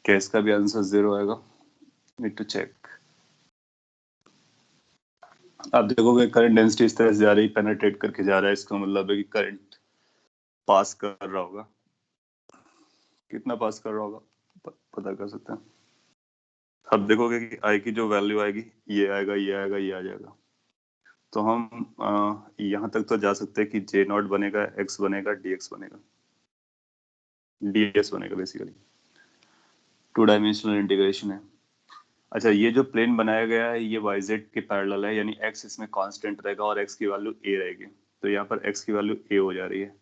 क्या इसका भी आंसर 0 आएगा? Need to check. आप देखोगे करंट डेंसिटी इस तरह से जा रही, पेनिट्रेट करके जा रहा है, इसका मतलब है कि करंट पास कर रहा होगा. कितना पास कर रहा होगा पता कर सकते हैं. अब देखोगे कि आई की जो वैल्यू आएगी, ये आएगा, ये आएगा, ये आ जाएगा. तो हम यहाँ तक तो जा सकते हैं कि जे नॉट बनेगा, एक्स बनेगा, dx बनेगा, ds बनेगा. बेसिकली 2 डायमेंशनल इंटीग्रेशन है. अच्छा, ये जो प्लेन बनाया गया है ये वाई जेड के पैरेलल है, यानी एक्स इसमें कांस्टेंट रहेगा और एक्स की वैल्यू ए रहेगी। तो यहाँ पर एक्स की वैल्यू ए हो जा रही है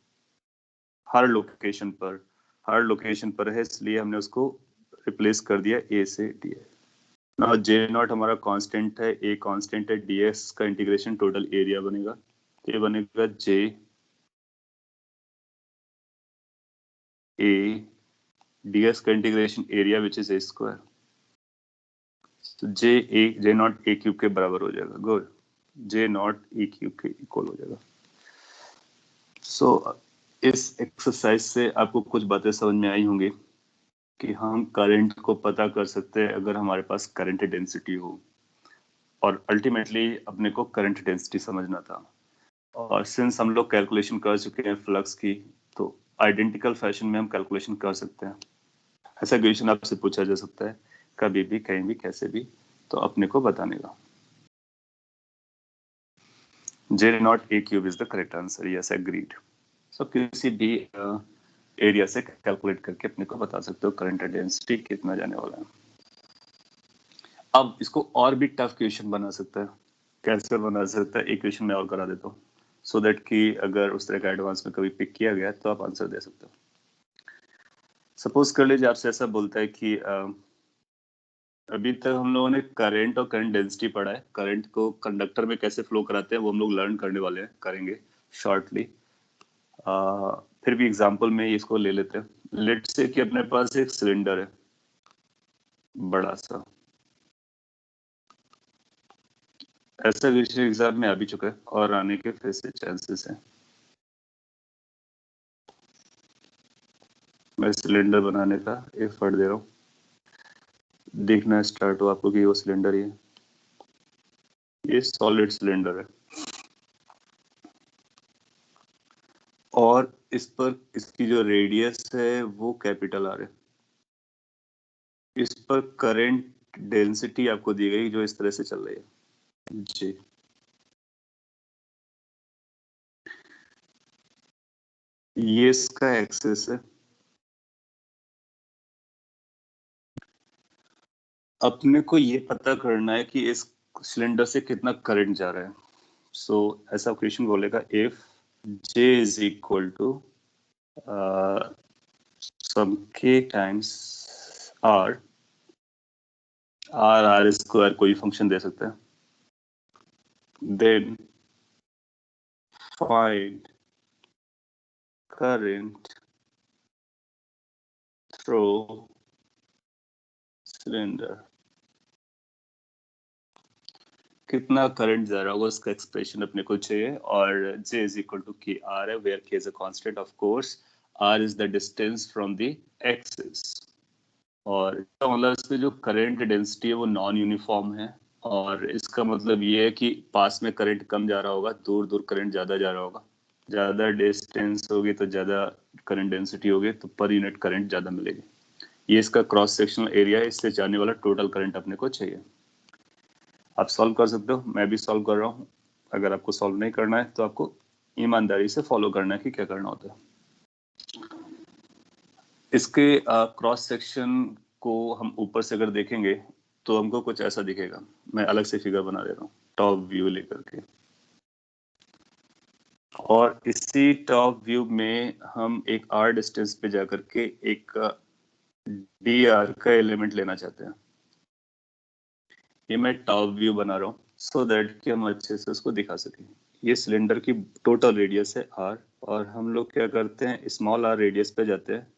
हर लोकेशन पर है, इसलिए हमने उसको रिप्लेस कर दिया ए से डी। नाउ जे नॉट हमारा कांस्टेंट है, ए कांस्टेंट है, डीएक्स का इंटीग्रेशन टोटल एरिया बनेगा, तो ये बनेगा जे ए डीएक्स का integration area which is a square, तो जे नॉट ए क्यूब के बराबर हो जाएगा। Good, J naught A cube के इक्वल हो जाएगा। सो इस एक्सरसाइज से आपको कुछ बातें समझ में आई होंगी कि हम करंट को पता कर सकते हैं अगर हमारे पास करंट डेंसिटी हो, और अल्टीमेटली अपने को करंट डेंसिटी समझना था। और सिंस हम लोग कैलकुलेशन कर चुके हैं फ्लक्स की, तो आइडेंटिकल फैशन में हम कैलकुलेशन कर सकते हैं। ऐसा क्वेश्चन आपसे पूछा जा सकता है कभी भी, कहीं भी, कैसे भी, तो अपने को बताने का। J naught A cube is the correct answer, yes agreed. So किसी भी एरिया से कैलकुलेट करके अपने को बता सकते हो करंट डेंसिटी कितना जाने वाला है। अब इसको और भी टफ क्वेश्चन बना सकता है। कैसे बना सकता है, एक क्वेश्चन मैं और करा देता हूँ, सो दैट कि अगर उस तरह का एडवांस में कभी पिक किया गया तो आप आंसर दे सकते हो। सपोज कर लीजिए आपसे ऐसा बोलता है कि अभी तक हम लोगों ने करंट और करंट डेंसिटी पढ़ा है, करंट को कंडक्टर में कैसे फ्लो कराते हैं वो हम लोग लर्न करने वाले हैं, करेंगे शॉर्टली। फिर भी एग्जांपल में इसको ले लेते हैं। लेट्स से कि अपने पास एक सिलेंडर है बड़ा सा, ऐसा क्वेश्चन एग्जाम में आ भी चुका है और आने के फिर से चांसेस है। मैं सिलेंडर बनाने का एफर्ट दे रहा हूँ, देखना स्टार्ट हो आपको कि वो सिलेंडर ही है, ये सॉलिड सिलेंडर है, और इस पर इसकी जो रेडियस है वो कैपिटल आर है। इस पर करंट डेंसिटी आपको दी गई जो इस तरह से चल रही है जी। ये इसका एक्सेस है, अपने को ये पता करना है कि इस सिलेंडर से कितना करंट जा रहा है। सो ऐसा क्वेश्चन बोलेगा if J is equal to some K times R, R square कोई फंक्शन दे सकता है, then find current through cylinder. कितना करंट जा रहा होगा उसका एक्सप्रेशन अपने को चाहिए, और J is equal to K R है, where K is a constant of course, R is the distance from the axis. और इसका मतलब इसमें जो करंट डेंसिटी है वो नॉन यूनिफॉर्म है, और इसका मतलब ये है कि पास में करंट कम जा रहा होगा, दूर दूर करंट ज्यादा जा रहा होगा। ज्यादा डिस्टेंस होगी तो ज्यादा करंट डेंसिटी होगी, तो पर यूनिट करंट ज्यादा मिलेगी। ये इसका क्रॉस सेक्शनल एरिया है, इससे जाने वाला टोटल करंट अपने को चाहिए। आप सॉल्व कर सकते हो, मैं भी सॉल्व कर रहा हूँ। अगर आपको सॉल्व नहीं करना है तो आपको ईमानदारी से फॉलो करना है कि क्या करना होता है। इसके क्रॉस सेक्शन को हम ऊपर से अगर देखेंगे तो हमको कुछ ऐसा दिखेगा। मैं अलग से फिगर बना दे रहा हूँ टॉप व्यू लेकर के, और इसी टॉप व्यू में हम एक आर डिस्टेंस पे जाकर के एक डी आर का एलिमेंट लेना चाहते हैं। ये मैं टॉप व्यू बना रहा हूँ सो दैट कि हम अच्छे से उसको दिखा सकें। ये सिलेंडर की टोटल रेडियस है आर, और हम लोग क्या करते हैं स्मॉल आर रेडियस पे जाते हैं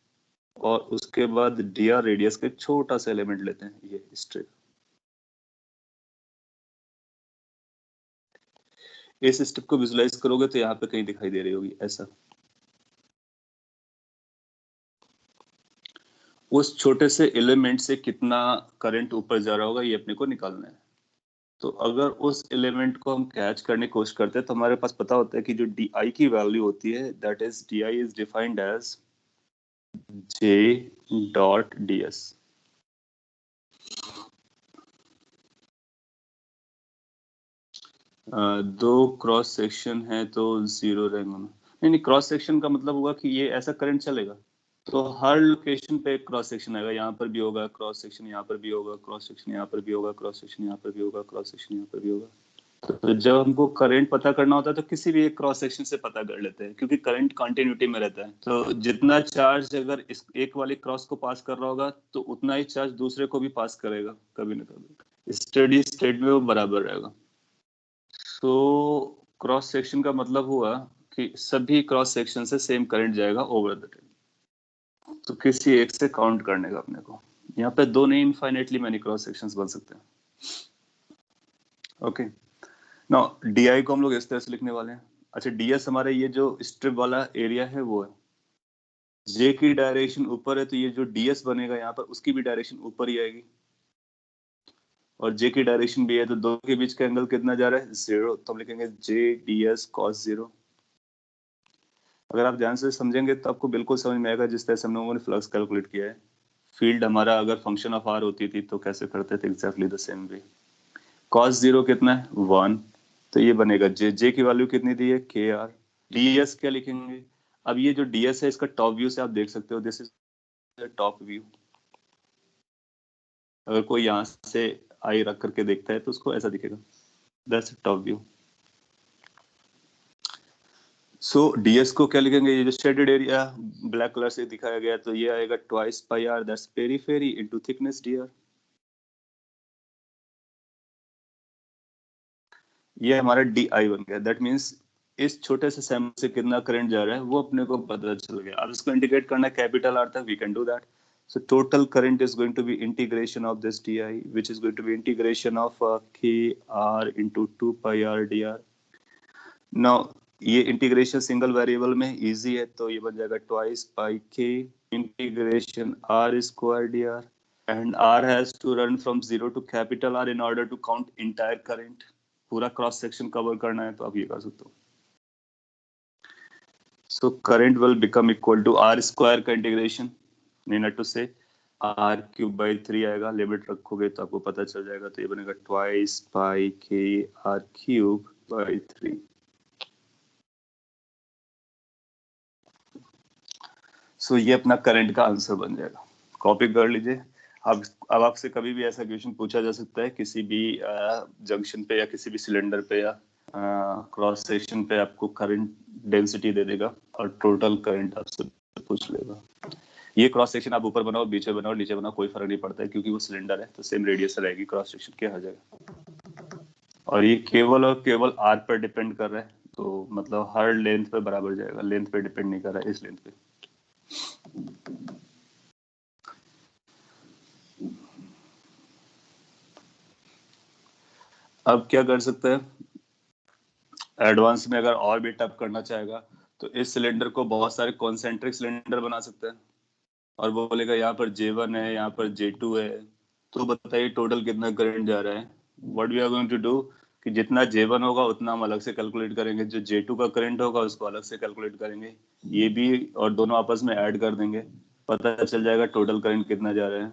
और उसके बाद डी आर रेडियस के छोटा सा एलिमेंट लेते हैं, ये स्ट्रिप। इस स्टेप को विजुलाइज करोगे तो यहाँ पे कहीं दिखाई दे रही होगी ऐसा। उस छोटे से एलिमेंट से कितना करंट ऊपर जा रहा होगा ये अपने को निकालना है। तो अगर उस एलिमेंट को हम कैच करने की कोशिश करते हैं तो हमारे पास पता होता है कि जो डी आई की वैल्यू होती है that is D I is defined as J dot D S. दो क्रॉस सेक्शन है तो जीरो रहेंगे। नहीं नहीं, क्रॉस सेक्शन का मतलब होगा कि ये ऐसा करंट चलेगा, तो हर लोकेशन पे एक क्रॉस सेक्शन आएगा, यहाँ पर भी होगा क्रॉस सेक्शन, यहाँ पर भी होगा क्रॉस सेक्शन, यहाँ पर भी होगा क्रॉस सेक्शन, यहाँ पर भी होगा क्रॉस सेक्शन, यहाँ पर भी होगा। तो जब हमको करंट पता करना होता है तो किसी भी एक क्रॉस सेक्शन से पता कर लेते हैं, क्योंकि करंट कंटिन्यूटी में रहता है। तो जितना चार्ज अगर इस एक वाले क्रॉस को पास कर रहा होगा तो उतना ही चार्ज दूसरे को भी पास करेगा, कभी ना कभी स्टेडी स्टेट में वो बराबर रहेगा। तो क्रॉस सेक्शन का मतलब हुआ कि सभी क्रॉस सेक्शन से सेम करंट जाएगा ओवर द टाइम। तो किसी एक से काउंट करने का अपने को, यहाँ पे दो नहीं, इनफाइनेटली मैनी क्रॉस सेक्शंस बन सकते हैं। ओके, ना डी को हम लोग इस तरह से लिखने वाले हैं। अच्छा, ds हमारे ये जो स्ट्रिप वाला एरिया है वो है, जे की डायरेक्शन ऊपर है तो ये जो ds बनेगा यहाँ पर उसकी भी डायरेक्शन ऊपर ही आएगी, और जे की डायरेक्शन भी है तो दो के बीच का एंगल कितना जा रहा है, 0। तो हम लिखेंगे जे ds cos 0। अगर आप ध्यान से समझेंगे तो आपको बिल्कुल समझ में आएगा जिस तरह से हम लोगों ने फ्लक्स कैलकुलेट किया है। फील्ड हमारा अगर फंक्शन ऑफ आर होती थी तो कैसे करते थे, exactly the same way. cos 0 कितना है, 1, तो ये बनेगा जे की वैल्यू कितनी दी है, के आर। ds क्या लिखेंगे, अब ये जो ds है इसका टॉप व्यू से आप देख सकते हो, दिस इज टॉप व्यू। अगर कोई यहाँ से आई रख करके देखता है तो उसको ऐसा दिखेगा, that's top view. So ds को क्या लिखेंगे, ये जो शेडेड एरिया ब्लैक कलर से दिखाया गया तो ये आएगा twice pi R, that's periphery into thickness dr। ये हमारा डी आई बन गया। दैट मीन्स इस छोटे से सैंपल से कितना करंट जा रहा है वो अपने को पता चल गया। अब इसको इंटीग्रेट करना है कैपिटल आर तक, we can do that. So total current is going to be integration of this di, which is going to be integration of kr into 2 pi r dr. Now ये इंटीग्रेशन सिंगल वेरिएबल में इजी है तो ये बन जाएगा ट्वाइस पाई के integration R square dr, and r has to run from 0 to capital R in order to count entire current। पूरा क्रॉस सेक्शन कवर करना है तो आप ये कर सकते हो। So current will become equal to r square का इंटीग्रेशन, मीन टू से r क्यूब बाई 3 आएगा, लिमिट रखोगे तो आपको पता चल जाएगा। तो ये बनेगा ट्वाइस पाई के r क्यूब बाई 3। सो ये अपना करंट का आंसर बन जाएगा, कॉपी कर लीजिए। अब आपसे कभी भी ऐसा क्वेश्चन पूछा जा सकता है किसी भी जंक्शन पे या किसी भी सिलेंडर पे या क्रॉस सेक्शन पे, आपको करंट डेंसिटी दे देगा और टोटल करंट आपसे पूछ लेगा। ये क्रॉस सेक्शन आप ऊपर बनाओ, बीच में बनाओ, नीचे बनाओ, कोई फर्क नहीं पड़ता है, क्योंकि वो सिलेंडर है तो सेम रेडियस रहेगी क्रॉस सेक्शन की हर जगह। और ये केवल और केवल आर पर डिपेंड कर रहा है, तो मतलब हर लेंथ पे बराबर जाएगा, लेंथ पे डिपेंड नहीं कर रहा है, इस लेंथ पे। अब क्या कर सकते हैं, एडवांस में अगर और भी टफ करना चाहेगा तो इस सिलेंडर को बहुत सारे कॉन्सेंट्रिक सिलेंडर बना सकते हैं, और वो बोलेगा यहाँ पर J1 है, यहाँ पर J2 है, तो बताइए टोटल कितना करंट जा रहा है। What we are going to do कि जितना J1 होगा उतना हम अलग से कैलकुलेट करेंगे, जो J2 का करंट होगा उसको अलग से कैलकुलेट करेंगे, ये भी, और दोनों आपस में ऐड कर देंगे, पता चल जाएगा टोटल करंट कितना जा रहा है।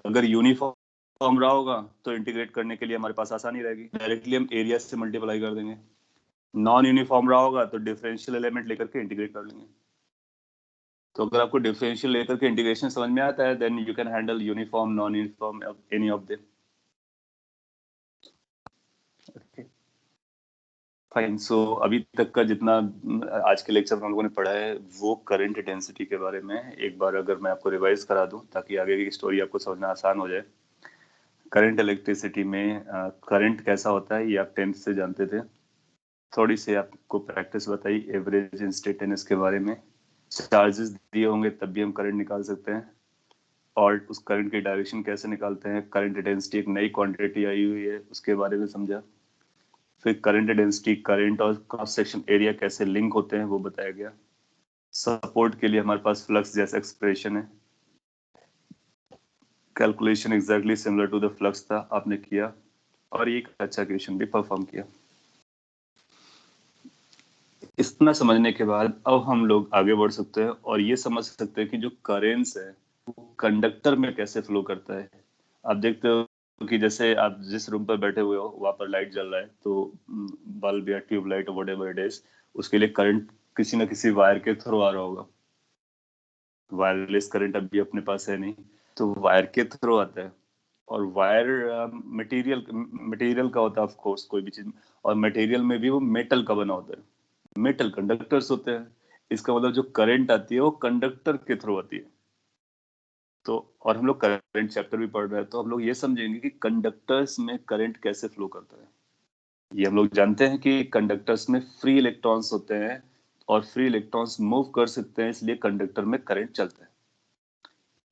अगर यूनिफॉर्म रहा होगा तो इंटीग्रेट करने के लिए हमारे पास आसानी रहेगी, डायरेक्टली हम एरिया से मल्टीप्लाई कर देंगे। नॉन यूनिफॉर्म रहा होगा तो डिफरेंशियल एलिमेंट लेकर के इंटीग्रेट कर लेंगे। तो अगर आपको डिफरेंशियल लेकर के इंटीग्रेशन समझ में आता है, then you can handle uniform, non uniform, any of them. Fine. So अभी तक का जितना आज के लेक्चर में हम लोगों ने पढ़ा है वो करंट डेंसिटी के बारे में। एक बार अगर मैं आपको रिवाइज करा दूं ताकि आगे की स्टोरी आपको समझना आसान हो जाए। करंट इलेक्ट्रिसिटी में करंट कैसा होता है ये आप 10th से जानते थे। थोड़ी सी आपको प्रैक्टिस बताई एवरेज इंस्टेंटेनियस के बारे में। चार्जेस दिए होंगे तब भी हम करंट निकाल सकते हैं, और उस करंट की डायरेक्शन कैसे निकालते हैं। करंट डेंसिटी एक नई क्वांटिटी आई हुई है उसके बारे में समझा। फिर करंट डेंसिटी, करंट और क्रॉस सेक्शन एरिया कैसे लिंक होते हैं वो बताया गया। सपोर्ट के लिए हमारे पास फ्लक्स जैसा एक्सप्रेशन है, calculation exactly similar to the flux था, आपने किया, और एक अच्छा क्वेश्चन भी परफॉर्म किया। इतना समझने के बाद अब हम लोग आगे बढ़ सकते हैं और ये समझ सकते हैं कि जो करेंट्स है वो कंडक्टर में कैसे फ्लो करता है। आप देखते हो कि जैसे आप जिस रूम पर बैठे हुए हो वहां पर लाइट जल रहा है, तो बल्ब या ट्यूबलाइट व्हाटएवर इट इज, उसके लिए करंट किसी ना किसी वायर के थ्रू आ रहा होगा। वायरलेस करंट अभी अपने पास है नहीं, तो वायर के थ्रू आता है। और वायर मटेरियल का होता है ऑफ कोर्स, कोई भी चीज, और मटेरियल में भी वो मेटल का बना होता है, मेटल कंडक्टर्स होते हैं। इसका मतलब जो करंट आती है वो कंडक्टर के थ्रू आती है। तो और हम लोग करंट चैप्टर भी पढ़ रहे हैं, तो हम लोग ये समझेंगे कि कंडक्टर्स में करंट कैसे फ्लो करता है। ये हम लोग जानते हैं कि कंडक्टर्स में फ्री इलेक्ट्रॉन्स होते हैं, और फ्री इलेक्ट्रॉन्स मूव कर सकते हैं, इसलिए कंडक्टर में करंट चलता है।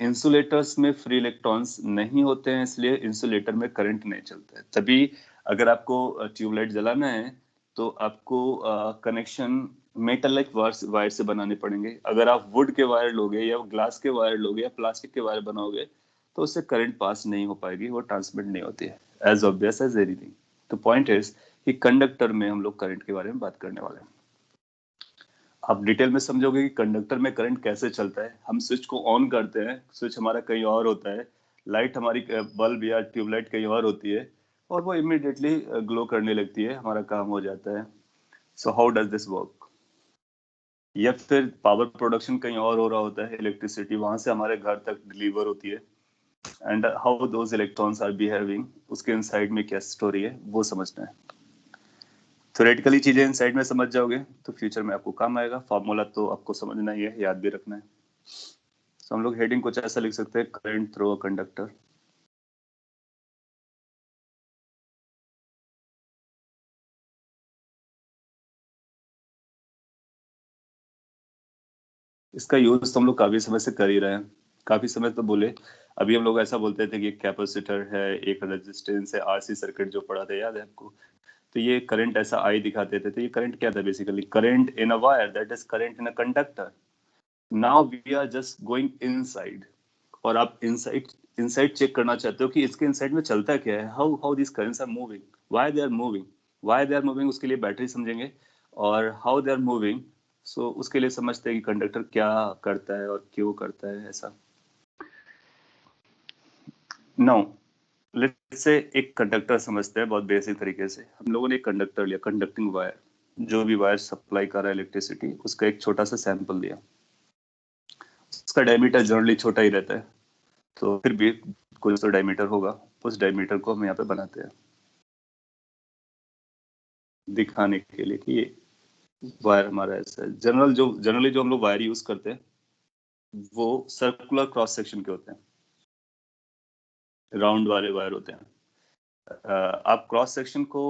इंसुलेटर्स में फ्री इलेक्ट्रॉन्स नहीं होते हैं, इसलिए इंसुलेटर में करंट नहीं चलता है। तभी अगर आपको ट्यूबलाइट जलाना है तो आपको कनेक्शन मेटल लाइक वायर से बनाने पड़ेंगे। अगर आप वुड के वायर लोगे या ग्लास के वायर लोगे या प्लास्टिक के वायर बनाओगे तो उससे करंट पास नहीं हो पाएगी, वो ट्रांसमिट नहीं होती है, एज ऑब्वियस एज एनीथिंग। तो पॉइंट इज कि कंडक्टर में हम लोग करंट के बारे में बात करने वाले हैं। आप डिटेल में समझोगे कि कंडक्टर में करंट कैसे चलता है। हम स्विच को ऑन करते हैं, स्विच हमारा कहीं और होता है, लाइट हमारी बल्ब या ट्यूबलाइट कहीं और होती है, और वो इमिडिएटली ग्लो करने लगती है, हमारा काम हो जाता है। So how does this work? या फिर पावर प्रोडक्शन कहीं और हो रहा होता है, इलेक्ट्रिसिटी वहां से हमारे घर तक डिलीवर होती है, and how those electrons are behaving, उसके इनसाइड में क्या स्टोरी है वो समझना है। थ्योरेटिकली चीजें इनसाइड में समझ जाओगे तो फ्यूचर में आपको काम आएगा। फॉर्मूला तो आपको समझना ही है, याद भी रखना है। तो हम लोग हेडिंग कुछ ऐसा लिख सकते हैं, करंट थ्रू अ कंडक्टर। इसका यूज तो हम लोग काफी समय से कर ही रहे हैं, काफी समय तो बोले, अभी हम लोग ऐसा बोलते थे कि एक कैपेसिटर है, एक रेजिस्टेंस है, आरसी सर्किट जो पढ़ा था याद है आपको? तो ये करंट ऐसा आई दिखाते थे, तो ये करंट क्या था? Basically current in a wire, that is current in a conductor. Now we are just going inside, और आप इनसाइड इनसाइड चेक करना चाहते हो कि इसके इनसाइड में चलता क्या है, how how this currents are moving, why they are moving, why they are moving. उसके लिए बैटरी समझेंगे, और how they are moving, so उसके लिए समझते हैं कि कंडक्टर क्या करता है और क्यों करता है ऐसा। नाउ लेट्स से एक कंडक्टर समझते हैं बहुत बेसिक तरीके से। हम लोगों ने एक कंडक्टर लिया, कंडक्टिंग वायर, जो भी वायर सप्लाई कर रहा है इलेक्ट्रिसिटी, उसका एक छोटा सा सैंपल लिया। उसका डायमीटर जनरली छोटा ही रहता है, तो फिर भी कुछ तो डायमीटर होगा, उस डायमीटर को हम यहाँ पे बनाते हैं दिखाने के लिए कि ये वायर हमारा ऐसा है। जनरली जो हम लोग वायर यूज करते हैं वो सर्कुलर क्रॉस सेक्शन के होते हैं, राउंड वाले वायर होते हैं। आप क्रॉस सेक्शन को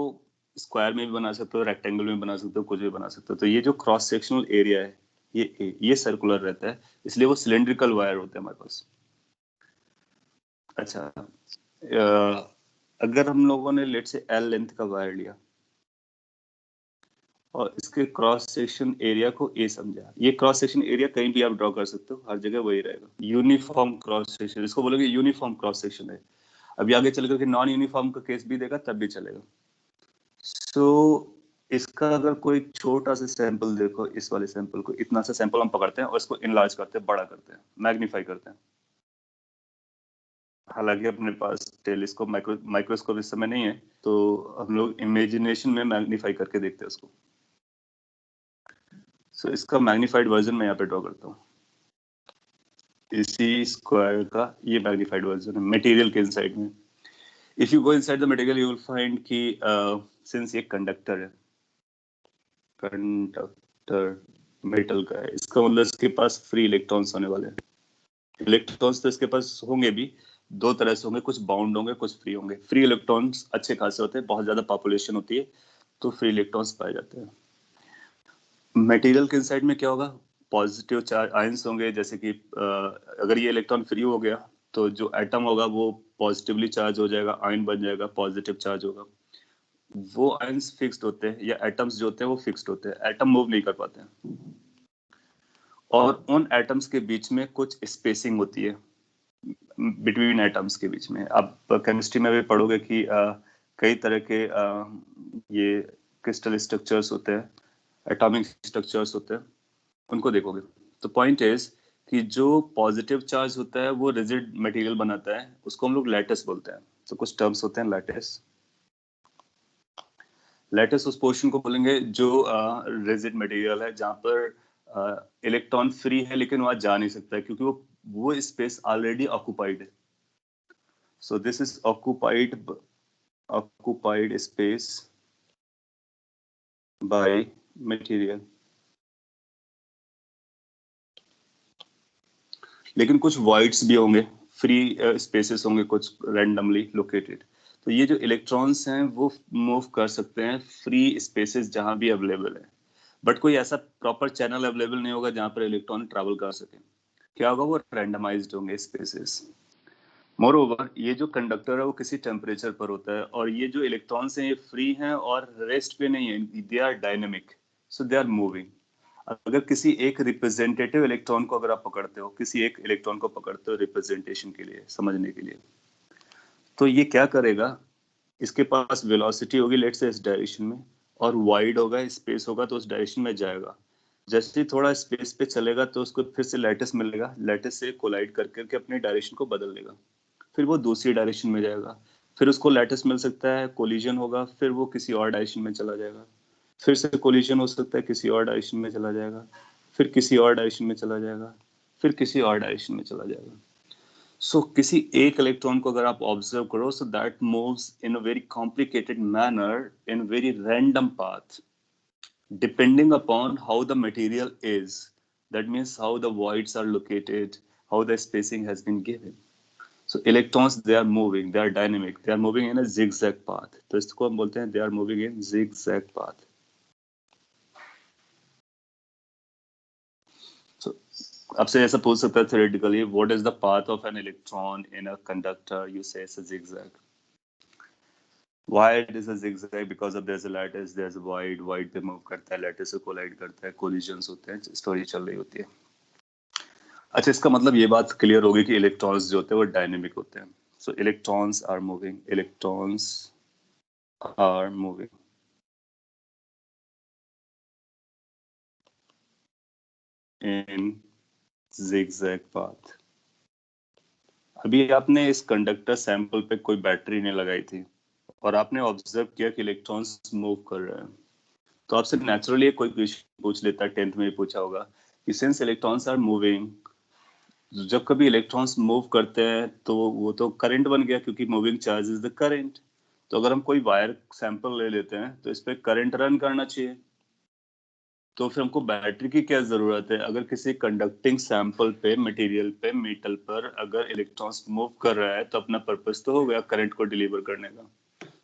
स्क्वायर में भी बना सकते हो, रेक्टेंगल में बना सकते हो, कुछ भी बना सकते हो। तो ये जो क्रॉस सेक्शनल एरिया है ये सर्कुलर रहता है, इसलिए वो सिलेंड्रिकल वायर होते हैं हमारे पास। अच्छा, अगर हम लोगों ने लेट से एल लेंथ का वायर लिया और इसके क्रॉस सेक्शन एरिया को ए समझा, ये क्रॉस सेक्शन एरिया कहीं भी आप ड्रॉ कर सकते हो, हर जगह वही रहेगा, यूनिफॉर्म क्रॉस सेक्शन, इसको बोलोगे यूनिफॉर्म क्रॉस सेक्शन है। अभी आगे चल करके नॉन यूनिफॉर्म का केस भी देगा तब भी चलेगा। सो इसका अगर कोई छोटा सा सैंपल देखो, इस वाले सैंपल को, इतना सा सैंपल हम पकड़ते हैं और इसको इनलार्ज करते हैं, बड़ा करते हैं, मैग्नीफाई करते हैं। हालांकि अपने पास टेलीस्कोप माइक्रोस्कोप इस समय नहीं है, तो हम लोग इमेजिनेशन में मैग्नीफाई करके देखते हैं उसको। सो इसका मैग्नीफाइड वर्जन मैं यहाँ पे ड्रॉ करता हूँ, इसी स्क्वायर का ये मैग्नीफाइड वर्जन है मटेरियल के इनसाइड में। If you go inside the material you will find कि सिंस ये कंडक्टर है, कंडक्टर मेटल का है, इसका मतलब इसके पास फ्री इलेक्ट्रॉन्स होने वाले हैं। इलेक्ट्रॉन्स तो इसके पास होंगे भी, दो तरह से होंगे, कुछ बाउंड होंगे, कुछ फ्री होंगे। फ्री इलेक्ट्रॉन्स अच्छे खासे होते हैं, बहुत ज्यादा पॉपुलेशन होती है तो फ्री इलेक्ट्रॉन्स पाए जाते हैं। मटेरियल के इनसाइड में क्या होगा? पॉजिटिव चार्ज आयंस होंगे, जैसे कि अगर ये इलेक्ट्रॉन फ्री हो गया तो जो एटम होगा वो पॉजिटिवली चार्ज हो जाएगा, आयन बन जाएगा, पॉजिटिव चार्ज होगा। वो आयंस फिक्स्ड होते हैं, या एटम्स जो होते हैं वो फिक्स्ड होते हैं, एटम मूव नहीं कर पाते हैं। और उन एटम्स के बीच में कुछ स्पेसिंग होती है, बिटवीन एटम्स के बीच में। आप केमिस्ट्री में भी पढ़ोगे कि कई तरह के ये क्रिस्टल स्ट्रक्चर्स होते हैं, एटॉमिक स्ट्रक्चर्स होते हैं, उनको देखोगे। तो पॉइंट इज कि जो पॉजिटिव चार्ज होता है वो रिजिड मटेरियल बनाता है, उसको हम लोग लैटिस बोलते हैं। तो कुछ टर्म्स होते हैं लैटिस। लैटिस उस पोर्शन को बोलेंगे जो रिजिड मटेरियल है, जहां पर इलेक्ट्रॉन फ्री है लेकिन वहां जा नहीं सकता है क्योंकि वो स्पेस ऑलरेडी ऑक्युपाइड है. So this is occupied space by material. लेकिन कुछ voids भी होंगे, फ्री स्पेसेस होंगे कुछ रैंडमली लोकेटेड. तो ये जो इलेक्ट्रॉन्स हैं वो मूव कर सकते हैं फ्री स्पेसेस जहां भी अवेलेबल है, बट कोई ऐसा प्रॉपर चैनल अवेलेबल नहीं होगा जहां पर इलेक्ट्रॉन ट्रैवल कर सके. क्या होगा, वो रैंडमाइज्ड होंगे स्पेसेस. मोरओवर ये जो कंडक्टर है वो किसी टेम्परेचर पर होता है, और ये जो इलेक्ट्रॉन्स हैं ये फ्री हैं और रेस्ट पे नहीं है, they are dynamic, so they are moving. अगर किसी एक रिप्रेजेंटेटिव इलेक्ट्रॉन को अगर आप पकड़ते हो, किसी एक इलेक्ट्रॉन को पकड़ते हो रिप्रेजेंटेशन के लिए, समझने के लिए, तो ये क्या करेगा, इसके पास वेलोसिटी होगी लेट्स से इस डायरेक्शन में, और वाइड होगा, स्पेस होगा तो उस डायरेक्शन में जाएगा. जैसे ही थोड़ा स्पेस पे चलेगा तो उसको फिर से लैटिस मिलेगा, लैटिस से कोलाइड कर करके अपनी डायरेक्शन को बदल लेगा, फिर वो दूसरी डायरेक्शन में जाएगा, फिर उसको लैटिस मिल सकता है, कोलिजन होगा, फिर वो किसी और डायरेक्शन में चला जाएगा, फिर से कोलिजन हो सकता है, किसी और डायरेक्शन में चला जाएगा, फिर किसी और डायरेक्शन में चला जाएगा, फिर किसी और डायरेक्शन में चला जाएगा. सो किसी एक इलेक्ट्रॉन को अगर आप ऑब्जर्व करो, so that moves in a very complicated manner in very random path depending upon how the material is. That means how the voids are located, how the spacing has been given. So electrons, they are moving, they are dynamic, they are moving in a zigzag path. तो इसको हम बोलते हैं they are moving in zigzag path. So आपसे ऐसा पूछ सकता है theoretically, what is the path of an electron in a conductor? You say it's a zigzag. Why it is a zigzag? Because of there's a lattice, there's a void पे move करता है, lattice से collide करता है, collisions होते हैं, स्टोरी चल रही होती है. अच्छा, इसका मतलब ये बात क्लियर होगी कि इलेक्ट्रॉन्स जो होते हैं वो डायनेमिक होते हैं. So electrons are moving, electrons are moving in zigzag path. अभी आपने इस कंडक्टर सैंपल पे कोई बैटरी नहीं लगाई थी और आपने ऑब्जर्व किया कि इलेक्ट्रॉन्स मूव कर रहे हैं, तो आपसे नेचुरली कोई क्वेश्चन पूछ लेता है, 10th में ही पूछा होगा कि सिंस इलेक्ट्रॉन्स आर मूविंग, जब कभी इलेक्ट्रॉन्स मूव करते हैं तो वो तो करंट बन गया, क्योंकि moving charge is the current. तो अगर हम कोई वायर सैंपल ले लेते हैं तो इस पे करंट रन करना चाहिए, तो फिर हमको बैटरी की क्या जरूरत है? अगर किसी कंडक्टिंग सैंपल पे, मटेरियल पे, मेटल पर अगर इलेक्ट्रॉन्स मूव कर रहा है तो अपना पर्पस तो हो गया करंट को डिलीवर करने का.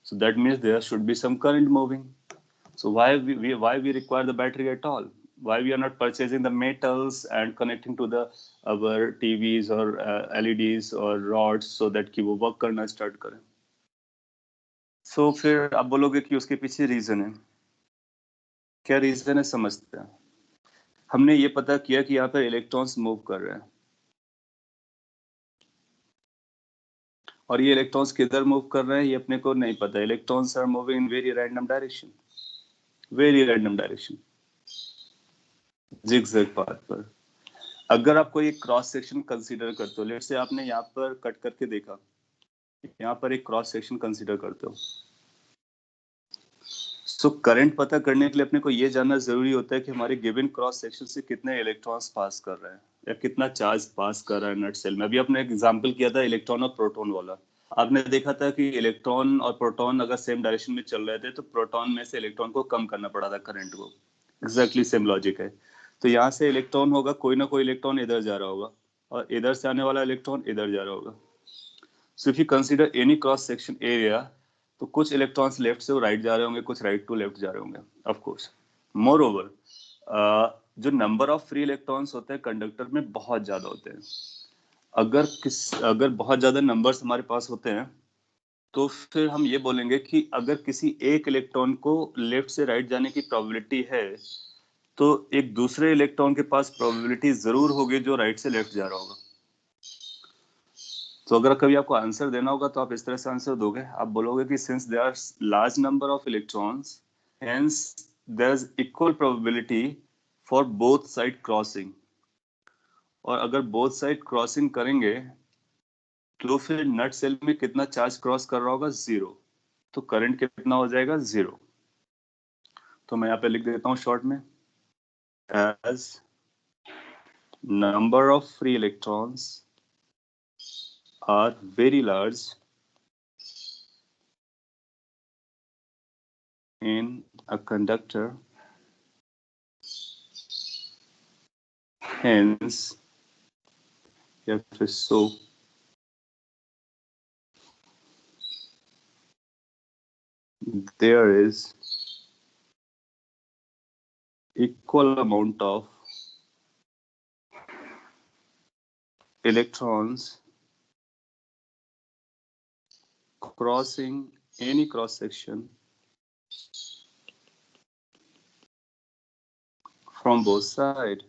So that means there should be some current moving. So why we require the battery at all? Why we are not purchasing the metals and connecting to the our TVs or LEDs or rods so that कि वो work करना start करें? So फिर आप बोलोगे कि उसके पीछे रीजन है. क्या रीजन है समझते हैं. हमने ये पता किया कि यहाँ पर इलेक्ट्रॉन्स मूव कर रहे हैं, और ये इलेक्ट्रॉन्स किधर मूव कर रहे हैं ये अपने को नहीं पता. Electrons are moving in very random direction, very random direction, zigzag path पर. अगर आप कोई एक क्रॉस सेक्शन कंसीडर करते हो, लेट्स से आपने यहाँ पर कट करके देखा, यहाँ पर एक क्रॉस सेक्शन कंसीडर करते हो, सो करंट पता करने के लिए अपने को ये जानना जरूरी होता है कि हमारे गिवन क्रॉस सेक्शन से कितने इलेक्ट्रॉन्स पास कर रहे हैं या कितना चार्ज पास कर रहा है नट सेल में. अभी आपने एक एग्जांपल किया था इलेक्ट्रॉन और प्रोटॉन वाला. आपने देखा था कि इलेक्ट्रॉन और प्रोटॉन अगर सेम डायरेक्शन में चल रहे थे तो प्रोटॉन में से इलेक्ट्रॉन को कम करना पड़ा था करंट को. एग्जैक्टली सेम लॉजिक है. तो यहाँ से इलेक्ट्रॉन होगा, कोई ना कोई इलेक्ट्रॉन इधर जा रहा होगा और इधर से आने वाला इलेक्ट्रॉन इधर जा रहा होगा. So if you consider any cross section area, तो कुछ इलेक्ट्रॉन्स लेफ्ट से राइट जा रहे होंगे, कुछ राइट टू लेफ्ट जा रहे होंगे ऑफ कोर्स. मोर ओवर जो नंबर ऑफ फ्री इलेक्ट्रॉन्स होते हैं कंडक्टर में बहुत ज्यादा होते हैं. अगर बहुत ज्यादा नंबर्स हमारे पास होते हैं तो फिर हम ये बोलेंगे कि अगर किसी एक इलेक्ट्रॉन को लेफ्ट से राइट जाने की प्रोबेबिलिटी है तो एक दूसरे इलेक्ट्रॉन के पास प्रोबेबिलिटी जरूर होगी जो राइट से लेफ्ट जा रहा होगा. तो अगर कभी आपको आंसर देना होगा तो आप इस तरह से आंसर दोगे. आप बोलोगे कि since there are large number of electrons, hence there is equal probability for both side crossing. और अगर बोथ साइड क्रॉसिंग करेंगे तो फिर नट सेल में कितना चार्ज क्रॉस कर रहा होगा? 0. तो करंट कितना हो जाएगा? 0. तो मैं यहाँ पे लिख देता हूँ शॉर्ट में as number of free electrons are very large in a conductor, hence if so there is equal amount of electrons crossing any cross section from both sides.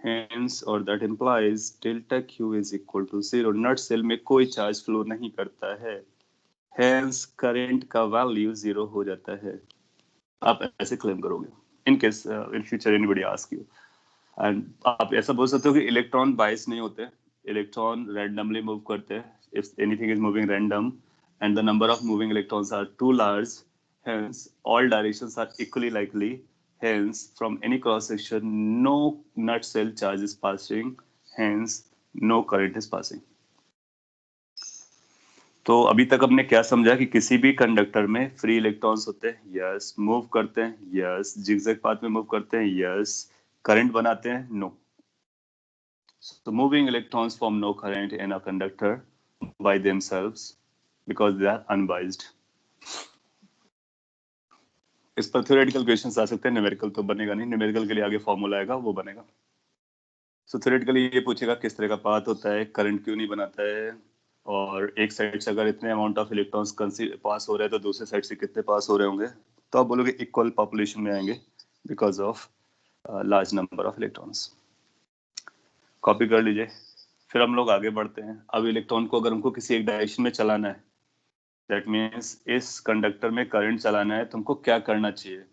Hence, or that implies delta Q is equal to 0. Nutshell में कोई चार्ज फ्लो नहीं करता है, hence करंट का वैल्यू 0 हो जाता है. आप ऐसे क्लेम करोगे in case in future anybody ask you. And आप ऐसा बोल सकते हो कि इलेक्ट्रॉन बाइस नहीं होते, इलेक्ट्रॉन रैंडमली मूव करते हैं. If anything is moving random and the number of moving electrons are too large, hence all directions are equally likely, hence from any cross section no nut cell charge is passing, hence no current is passing. तो अभी तक हमने क्या समझा कि किसी भी कंडक्टर में फ्री इलेक्ट्रॉन्स होते हैं, यस. मूव करते हैं, यस. जिगजैग पाथ में मूव करते हैं, यस. करंट बनाते हैं, no. So moving electrons form no current in a conductor by themselves because they are unbiased. इस पर थ्योरेटिकल क्वेश्चंस आ सकते हैं, न्यूमेरिकल तो बनेगा नहीं. न्यूमेरिकल के लिए आगे फॉर्मूला आएगा, वो बनेगा. सो थ्योरेटिकली ये पूछेगा किस तरह का पाथ होता है, करंट क्यों नहीं बनाता है, और एक साइड से अगर इतने अमाउंट ऑफ इलेक्ट्रॉन्स पास हो रहे हैं तो दूसरे साइड से कितने पास हो रहे होंगे. तो आप बोलोगे इक्वल पॉपुलेशन में आएंगे because of large number of electrons. Copy कर लीजिए. फिर हम लोग आगे बढ़ते हैं. अब इलेक्ट्रॉन को अगर हमको किसी एक डायरेक्शन में चलाना है, दैट मीन्स इस कंडक्टर में करंट चलाना है, तो हमको क्या करना चाहिए.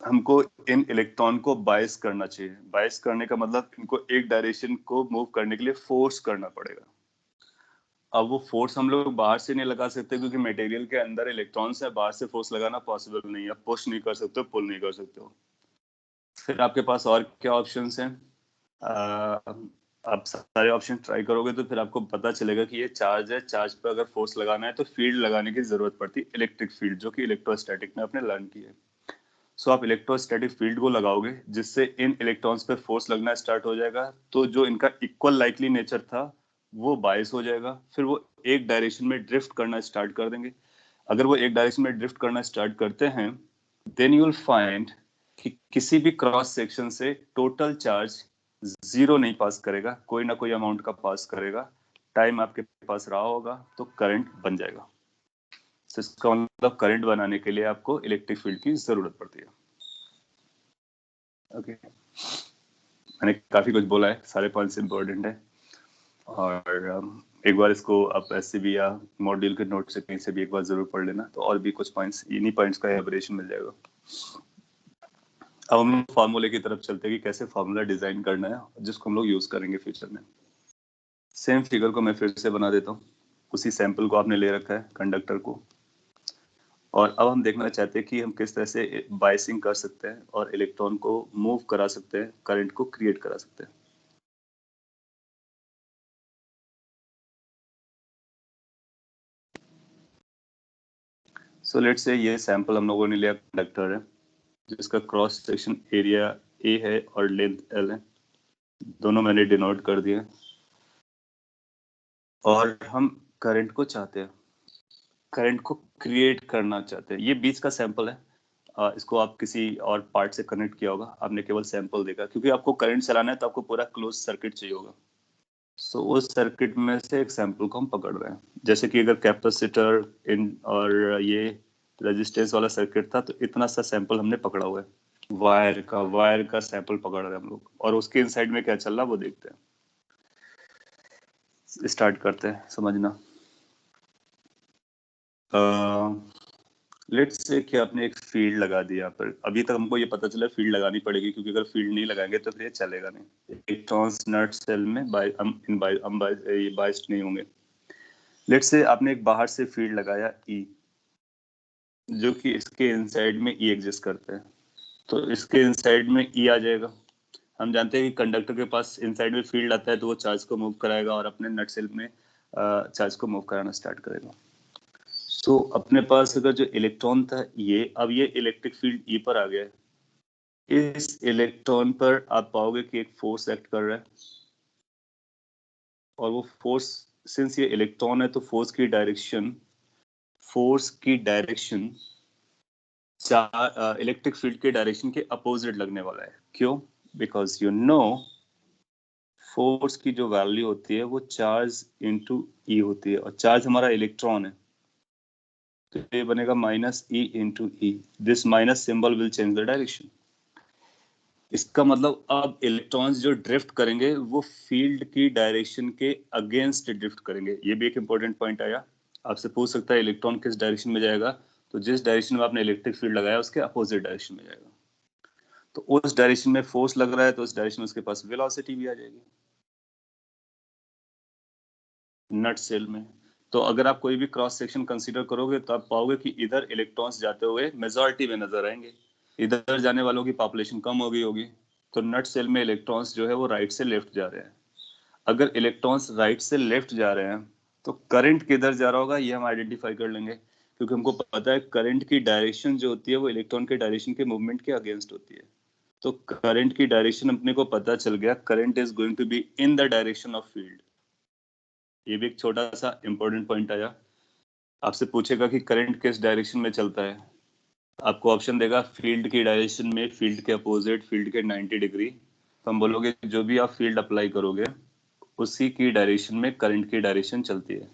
हमको इन इलेक्ट्रॉन को बायस करना चाहिए. बायस करने का मतलब इनको एक डायरेक्शन को मूव करने के लिए फोर्स करना पड़ेगा. अब वो फोर्स हम लोग बाहर से नहीं लगा सकते क्योंकि मटेरियल के अंदर इलेक्ट्रॉन्स है, बाहर से फोर्स लगाना पॉसिबल नहीं है. पुश नहीं कर सकते हो, पुल नहीं कर सकते हो. फिर आपके पास और क्या ऑप्शंस हैं. आप सारे ऑप्शन ट्राई करोगे तो फिर आपको पता चलेगा कि ये चार्ज है, चार्ज पर अगर फोर्स लगाना है तो फील्ड लगाने की जरूरत पड़ती है, इलेक्ट्रिक फील्ड, जो कि इलेक्ट्रोस्टैटिक में आपने लर्न की है. सो आप इलेक्ट्रोस्टैटिक फील्ड को लगाओगे जिससे इन इलेक्ट्रॉन्स पे फोर्स लगना स्टार्ट हो जाएगा. तो जो इनका इक्वल लाइकली नेचर था वो बायस हो जाएगा. फिर वो एक डायरेक्शन में ड्रिफ्ट करना स्टार्ट कर देंगे. अगर वो एक डायरेक्शन में ड्रिफ्ट करना स्टार्ट करते हैं, देन यू विल फाइंड कि किसी भी क्रॉस सेक्शन से टोटल चार्ज जीरो नहीं पास करेगा, कोई ना कोई अमाउंट का पास करेगा. टाइम आपके पास रहा होगा तो करंट बन जाएगा. तो इसका मतलब करंट बनाने के लिए आपको इलेक्ट्रिक फील्ड की जरूरत पड़ती है. ओके मैंने काफी कुछ बोला है, सारे पॉइंट्स इंपॉर्टेंट है. और एक बार इसको आप ऐसे भी या मॉड्यूल के नोट से कहीं से भी एक बार जरूर पढ़ लेना, तो और भी कुछ पॉइंट्स, इन्हीं पॉइंट्स का एलैबोरेशन मिल जाएगा. अब हम लोग फार्मूले की तरफ चलते हैं कि कैसे फार्मूला डिजाइन करना है जिसको हम लोग यूज करेंगे फ्यूचर में. सेम फिगर को मैं फिर से बना देता हूँ. उसी सैंपल को आपने ले रखा है, कंडक्टर को, और अब हम देखना चाहते हैं कि हम किस तरह से बायसिंग कर सकते हैं और इलेक्ट्रॉन को मूव करा सकते हैं, करंट को क्रिएट करा सकते हैं. सो लेट्स से ये सैंपल हम लोगों ने लिया, कंडक्टर है जिसका क्रॉस सेक्शन एरिया ए है और लेंथ एल है. दोनों मैंने डिनोट कर दिए. और हम करंट को चाहते हैं, करंट को क्रिएट करना चाहते हैं. ये बीच का सैंपल है. इसको आप किसी और पार्ट से कनेक्ट किया होगा, आपने केवल सैंपल देखा. क्योंकि आपको करंट चलाना है तो आपको पूरा क्लोज सर्किट चाहिए होगा. सो उस सर्किट में से एक सैंपल को हम पकड़ रहे हैं. जैसे कि अगर कैपेसिटर इन और ये रेजिस्टेंस वाला सर्किट था तो इतना सा सैंपल हमने पकड़ा हुआ है. वायर का सैंपल पकड़ रहे हैं हम लोग, और उसके इनसाइड में क्या चल रहा है वो देखते हैं. स्टार्ट करते हैं समझना. लेट्स से कि आपने एक फील्ड लगा दिया पर. अभी तक हमको ये पता चला फील्ड लगानी पड़ेगी क्योंकि अगर फील्ड नहीं लगाएंगे तो फिर ये चलेगा नहीं. इलेक्ट्रॉन्स नट सेल में बाइस्ड नहीं होंगे. लेट्स से आपने एक बाहर से फील्ड लगाया E. जो कि इसके इनसाइड में ई एग्जिस्ट करता है, तो इसके इनसाइड में ई आ जाएगा। हम जानते हैं कि कंडक्टर के पास इनसाइड में फील्ड आता है तो वो चार्ज को मूव कराएगा और अपने नट सेल में चार्ज को मूव कराना स्टार्ट करेगा। सो अपने पास अगर जो इलेक्ट्रॉन था ये, अब ये इलेक्ट्रिक फील्ड ई पर आ गया है। इस इलेक्ट्रॉन पर आप पाओगे कि एक फोर्स एक्ट कर रहा है, और वो फोर्स, सिंस ये इलेक्ट्रॉन है तो फोर्स की डायरेक्शन इलेक्ट्रिक फील्ड के डायरेक्शन के अपोजिट लगने वाला है। क्यों? बिकॉज यू नो फोर्स की जो वैल्यू होती है वो चार्ज इंटू ई होती है, और चार्ज हमारा इलेक्ट्रॉन है, तो ये बनेगा minus E into E. This minus symbol will change the direction. इसका मतलब अब इलेक्ट्रॉन्स जो ड्रिफ्ट करेंगे वो फील्ड की डायरेक्शन के अगेंस्ट ड्रिफ्ट करेंगे। ये भी एक इंपॉर्टेंट पॉइंट आया। आपसे पूछ सकता है इलेक्ट्रॉन किस डायरेक्शन में जाएगा, तो जिस डायरेक्शन में आपने इलेक्ट्रिक फील्ड लगाया उसके अपोजिट डायरेक्शन में जाएगा। तो उस डायरेक्शन में फोर्स लग रहा है तो उस डायरेक्शन में उसके पास वेलोसिटी भी आ जाएगी नट सेल में। तो अगर आप कोई भी क्रॉस सेक्शन कंसीडर करोगे तो आप पाओगे कि इधर इलेक्ट्रॉन्स जाते हुए मेजॉरिटी में नजर आएंगे, इधर जाने वालों की पॉपुलेशन कम हो गई होगी। तो नट सेल में इलेक्ट्रॉन्स जो है वो राइट से लेफ्ट जा रहे हैं। अगर इलेक्ट्रॉन्स राइट से लेफ्ट जा रहे हैं तो करंट किधर जा रहा होगा ये हम आइडेंटिफाई कर लेंगे, क्योंकि हमको पता है करंट की डायरेक्शन जो होती है वो इलेक्ट्रॉन के डायरेक्शन के मूवमेंट के अगेंस्ट होती है। तो करंट की डायरेक्शन अपने को पता चल गया, current is going to be in the direction of field. ये भी एक छोटा सा इंपॉर्टेंट पॉइंट आया। आपसे पूछेगा कि करंट किस डायरेक्शन में चलता है, आपको ऑप्शन देगा फील्ड की डायरेक्शन में, फील्ड के अपोजिट, फील्ड के 90 डिग्री। तो हम बोलोगे जो भी आप फील्ड अप्लाई करोगे उसी की डायरेक्शन में करंट की डायरेक्शन चलती है।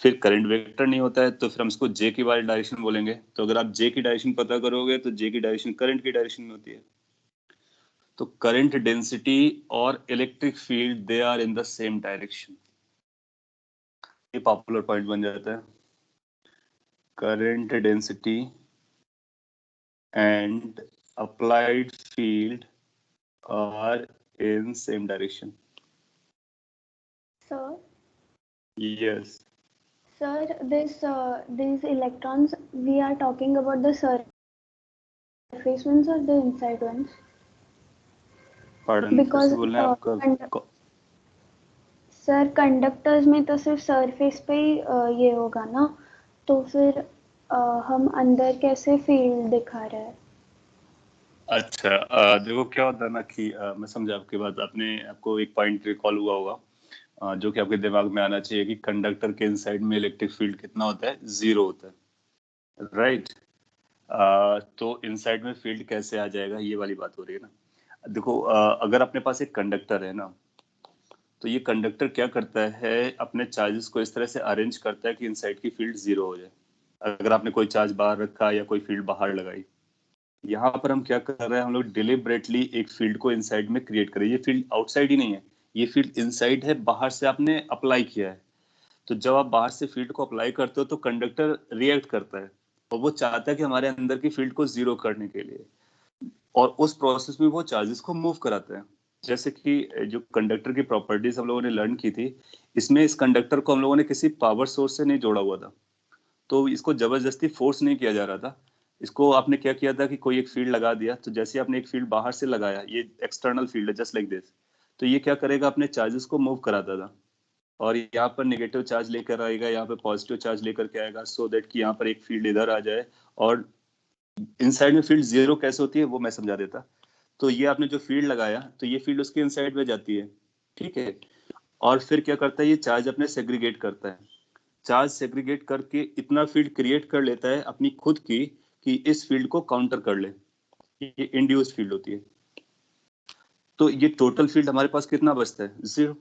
फिर करंट वेक्टर नहीं होता है तो फिर हम इसको जे की वाली डायरेक्शन बोलेंगे। तो अगर आप जे की डायरेक्शन पता करोगे तो जे की डायरेक्शन करंट की डायरेक्शन में होती है। तो करंट डेंसिटी और electric field they are in the same direction. ये पॉपुलर पॉइंट बन जाता है, current density and applied field are in same direction.
Sir,
Yes.
sir, these electrons we are talking about the surface ones or the inside ones?
Pardon,
Because
कैसे बोल रहे हैं आपका?
सर कंडक्टर्स में तो सिर्फ सरफेस पे ही ये होगा ना, तो फिर हम अंदर कैसे फील्ड दिखा रहे हैं?
अच्छा, देखो क्या होता है ना कि मैं समझा आपकी बात। आपको एक पॉइंट रिकॉल हुआ होगा जो कि आपके दिमाग में आना चाहिए कि कंडक्टर के इनसाइड में इलेक्ट्रिक फील्ड कितना होता है? 0 होता है, राइट। तो इनसाइड में फील्ड कैसे आ जाएगा, ये वाली बात हो रही है ना। देखो अगर अपने पास एक कंडक्टर है ना, तो ये कंडक्टर क्या करता है, अपने चार्जेस को इस तरह से अरेंज करता है कि इनसाइड की फील्ड 0 हो जाए। अगर आपने कोई चार्ज बाहर रखा या कोई फील्ड बाहर लगाई, यहाँ पर हम क्या कर रहे हैं, हम लोग डिलिबरेटली एक फील्ड को इनसाइड में क्रिएट करें। ये फील्ड आउटसाइड ही नहीं है, ये फील्ड इनसाइड है, बाहर से आपने अप्लाई किया है। तो जब आप बाहर से फील्ड को अप्लाई करते हो तो कंडक्टर रिएक्ट करता है और वो चाहता है कि हमारे अंदर की फील्ड को 0 करने के लिए, और उस प्रोसेस में वो चार्जेस को मूव कराता है। जैसे कि जो कंडक्टर की प्रॉपर्टीज हम लोगों ने लर्न की थी, इसमें इस कंडक्टर को हम लोगों ने किसी पावर सोर्स से नहीं जोड़ा हुआ था, तो इसको जबरदस्ती फोर्स नहीं किया जा रहा था। इसको आपने क्या किया था कि कोई एक फील्ड लगा दिया, तो जैसे आपने एक फील्ड बाहर से लगाया, ये एक्सटर्नल फील्ड है जस्ट लाइक दिस, तो ये क्या करेगा, अपने चार्जेस को मूव कराता था। और यहाँ पर नेगेटिव चार्ज लेकर आएगा, यहाँ पे पॉजिटिव चार्ज लेकर के आएगा, सो दैट कि यहाँ पर एक फील्ड इधर आ जाए। और इनसाइड में फील्ड 0 कैसे होती है वो मैं समझा देता। तो ये आपने जो फील्ड लगाया तो ये फील्ड उसके इनसाइड में जाती है, ठीक है। और फिर क्या करता है, ये चार्ज अपने सेग्रीगेट करता है। चार्ज सेग्रीगेट करके इतना फील्ड क्रिएट कर लेता है अपनी खुद की, कि इस फील्ड को काउंटर कर ले। ये इंड्यूस्ड फील्ड होती है। तो ये टोटल फील्ड हमारे पास कितना बचता है? 0।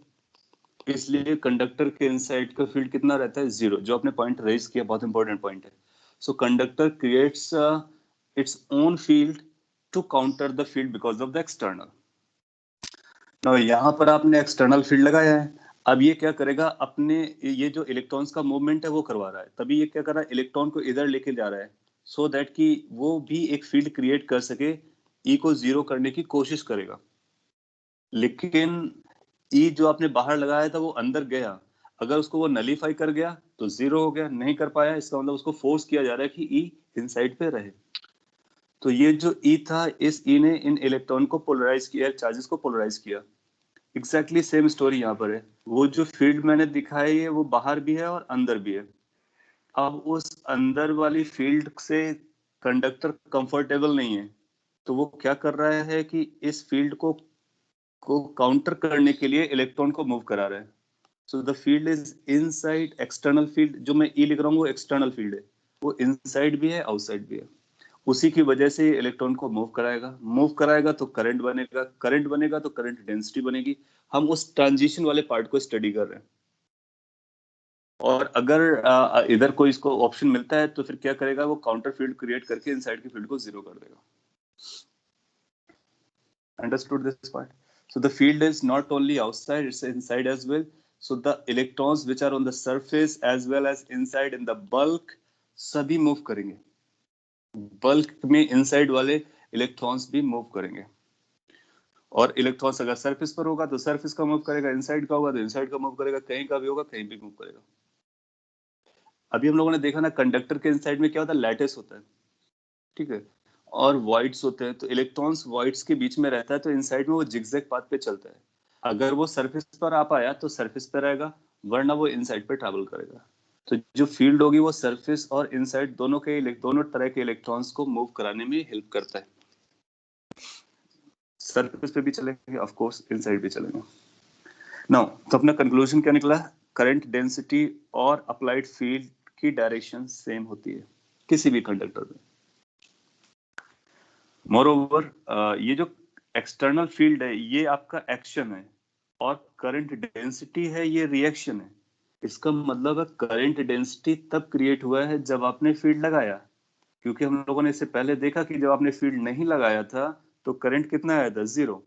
इसलिए कंडक्टर के इनसाइड का फील्ड कितना रहता है? 0। जो आपने पॉइंट रेज किया बहुत इंपॉर्टेंट पॉइंट है। So conductor creates its own field to counter the field because of the external. तो यहाँ पर आपने एक्सटर्नल फील्ड लगाया है, अब ये क्या करेगा, अपने ये जो इलेक्ट्रॉन्स का मूवमेंट है वो करवा रहा है, तभी ये क्या कर रहा है, इलेक्ट्रॉन को इधर लेके जा रहा है, सो दैट कि वो भी एक फील्ड क्रिएट कर सके, ई को 0 करने की कोशिश करेगा। लेकिन ई जो आपने बाहर लगाया था वो अंदर गया, अगर उसको वो नलीफाई कर गया तो 0 हो गया, नहीं कर पाया, इसका मतलब उसको फोर्स किया जा रहा है कि ई इनसाइड पे रहे। तो ये जो ई था, इस ई ने इन इलेक्ट्रॉन को पोलराइज किया, चार्जेस को पोलराइज किया। एग्जैक्टली सेम स्टोरी यहाँ पर है। वो जो फील्ड मैंने दिखाई है वो बाहर भी है और अंदर भी है। अब उस अंदर वाली फील्ड से कंडक्टर कंफर्टेबल नहीं है, तो वो क्या कर रहा है कि इस फील्ड को काउंटर करने के लिए इलेक्ट्रॉन को मूव करा रहा है। So the field is inside external field, जो मैं ई लिख रहा हूँ वो एक्सटर्नल फील्ड है, वो इनसाइड भी है आउटसाइड भी है। उसी की वजह से इलेक्ट्रॉन को मूव कराएगा तो करंट बनेगा, करंट बनेगा तो करंट डेंसिटी बनेगी। हम उस ट्रांजिशन वाले पार्ट को स्टडी कर रहे हैं। और अगर इधर कोई इसको ऑप्शन मिलता है तो फिर क्या करेगा, वो काउंटर फील्ड क्रिएट करके इनसाइड की फील्ड को जीरो कर देगा। Understood this part? So the field is not only outside, it's inside as well. So the electrons which are on the surface as well as inside in the bulk सभी मूव करेंगे। बल्क में इनसाइड वाले इलेक्ट्रॉन्स भी मूव करेंगे। और इलेक्ट्रॉन्स अगर सरफेस पर होगा तो सरफेस का मूव करेगा, इनसाइड का होगा तो इनसाइड का मूव करेगा, कहीं का भी होगा कहीं भी मूव करेगा। अभी हम लोगों ने देखा ना, कंडक्टर के इनसाइड में क्या होता है, लैटिस होता है, ठीक है, और वॉइड्स होते हैं। तो इलेक्ट्रॉन्स वॉइड्स के बीच में रहता है, तो इनसाइड में वो जिगजैग पाथ पे चलता है। अगर वो सरफेस पर आ पाया तो सरफेस पर रहेगा, वरना वो इनसाइड पे ट्रैवल करेगा। तो जो फील्ड होगी वो सरफेस और इनसाइड दोनों तरह के इलेक्ट्रॉन्स को मूव कराने में हेल्प करता है। सरफेस पे भी चलेंगे, ऑफ कोर्स इनसाइड भी चलेंगे। नाउ तो अपना कंक्लूजन क्या निकला, करंट डेंसिटी और अप्लाइड फील्ड की डायरेक्शन सेम होती है किसी भी कंडक्टर में। मोरओवर ये जो एक्सटर्नल फील्ड है ये आपका एक्शन है, और करंट डेंसिटी है ये रिएक्शन है। इसका मतलब है करंट डेंसिटी तब क्रिएट हुआ है जब आपने फील्ड लगाया, क्योंकि हम लोगों ने इससे पहले देखा कि जब आपने फील्ड नहीं लगाया था तो करंट कितना आया था, 0।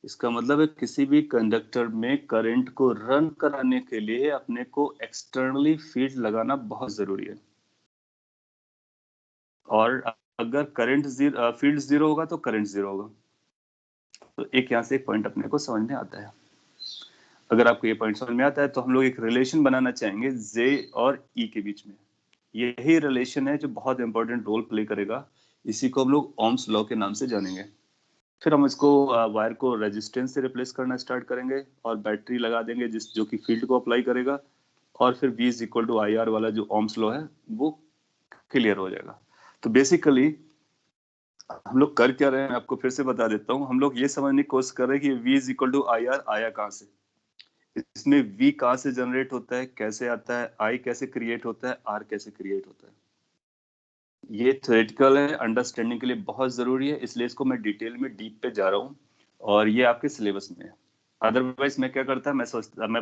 इसका मतलब है किसी भी कंडक्टर में करंट को रन कराने के लिए अपने को एक्सटर्नली फील्ड लगाना बहुत जरूरी है। और अगर करंट फील्ड 0 होगा तो करंट 0 होगा। तो एक यहाँ से एक पॉइंट अपने को समझ में आता है। अगर आपको ये पॉइंट समझ में आता है तो हम लोग एक रिलेशन बनाना चाहेंगे जे और ई के बीच में। यही रिलेशन है जो बहुत इंपॉर्टेंट रोल प्ले करेगा। इसी को हम लोग ओम्स लॉ के नाम से जानेंगे। फिर हम इसको वायर को रेजिस्टेंस से रिप्लेस करना स्टार्ट करेंगे और बैटरी लगा देंगे जो कि फील्ड को अप्लाई करेगा, और फिर V is equal to I R वाला जो ओम्स लॉ है वो क्लियर हो जाएगा। तो बेसिकली हम लोग कर क्या रहे हैं, आपको फिर से बता देता हूँ। हम लोग ये समझने की कोशिश कर रहे हैं कि V is equal to I R आया कहाँ से, इसमें V कहाँ से जनरेट होता है, कैसे आता है, I कैसे क्रिएट होता है, R कैसे क्रिएट होता है। ये थ्योरेटिकल है, अंडरस्टैंडिंग के लिए बहुत जरूरी है, इसलिए इसको मैं डिटेल में डीप पे जा रहा हूँ और ये आपके सिलेबस में है। अदरवाइज मैं क्या करता, मैं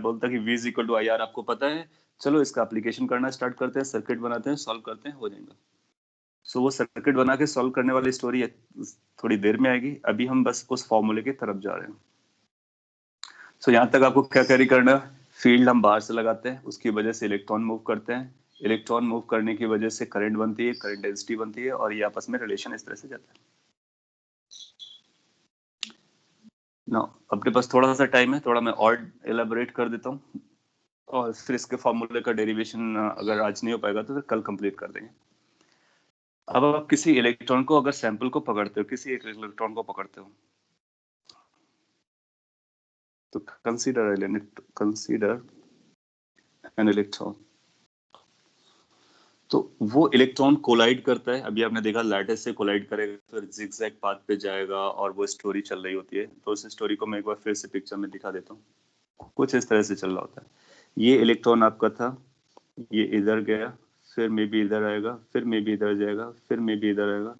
बोलता कि V is equal to I R आपको पता है, चलो इसका एप्लीकेशन करना स्टार्ट करते हैं, सर्किट बनाते हैं, सॉल्व करते हैं, हो जाएगा। सो वो सर्किट बना के सॉल्व करने वाली स्टोरी थोड़ी देर में आएगी। अभी हम बस उस फॉर्मूले की तरफ जा रहे हैं। सो यहाँ तक आपको क्या कैरी करना है, फील्ड हम बाहर से लगाते हैं, उसकी वजह से इलेक्ट्रॉन मूव करते हैं, इलेक्ट्रॉन मूव करने की वजह से करंट बनती है, करंट डेंसिटी बनती है, और ये आपस में रिलेशन इस तरह से जाता है। ना अपने पास थोड़ा सा टाइम है, थोड़ा मैं और एलाबोरेट कर देता हूँ, और फिर इसके फॉर्मूले का डेरिवेशन अगर आज नहीं हो पाएगा तो फिर कल कंप्लीट कर देंगे। अब आप किसी इलेक्ट्रॉन को अगर सैंपल को पकड़ते हो, किसी एक इलेक्ट्रॉन को पकड़ते हो, तो कंसीडर एन इलेक्ट्रॉन। तो वो इलेक्ट्रॉन कोलाइड करता है, अभी आपने देखा लैटिस से कोलाइड करेगा, फिर जिगजैग पाथ पे जाएगा और वो स्टोरी चल रही होती है। तो उस स्टोरी को मैं एक बार फिर से पिक्चर में दिखा देता हूँ। कुछ इस तरह से चल रहा होता है। ये इलेक्ट्रॉन आपका था, ये इधर गया, फिर मे बी इधर आएगा, फिर मे बी इधर जाएगा, फिर मे बी इधर आएगा,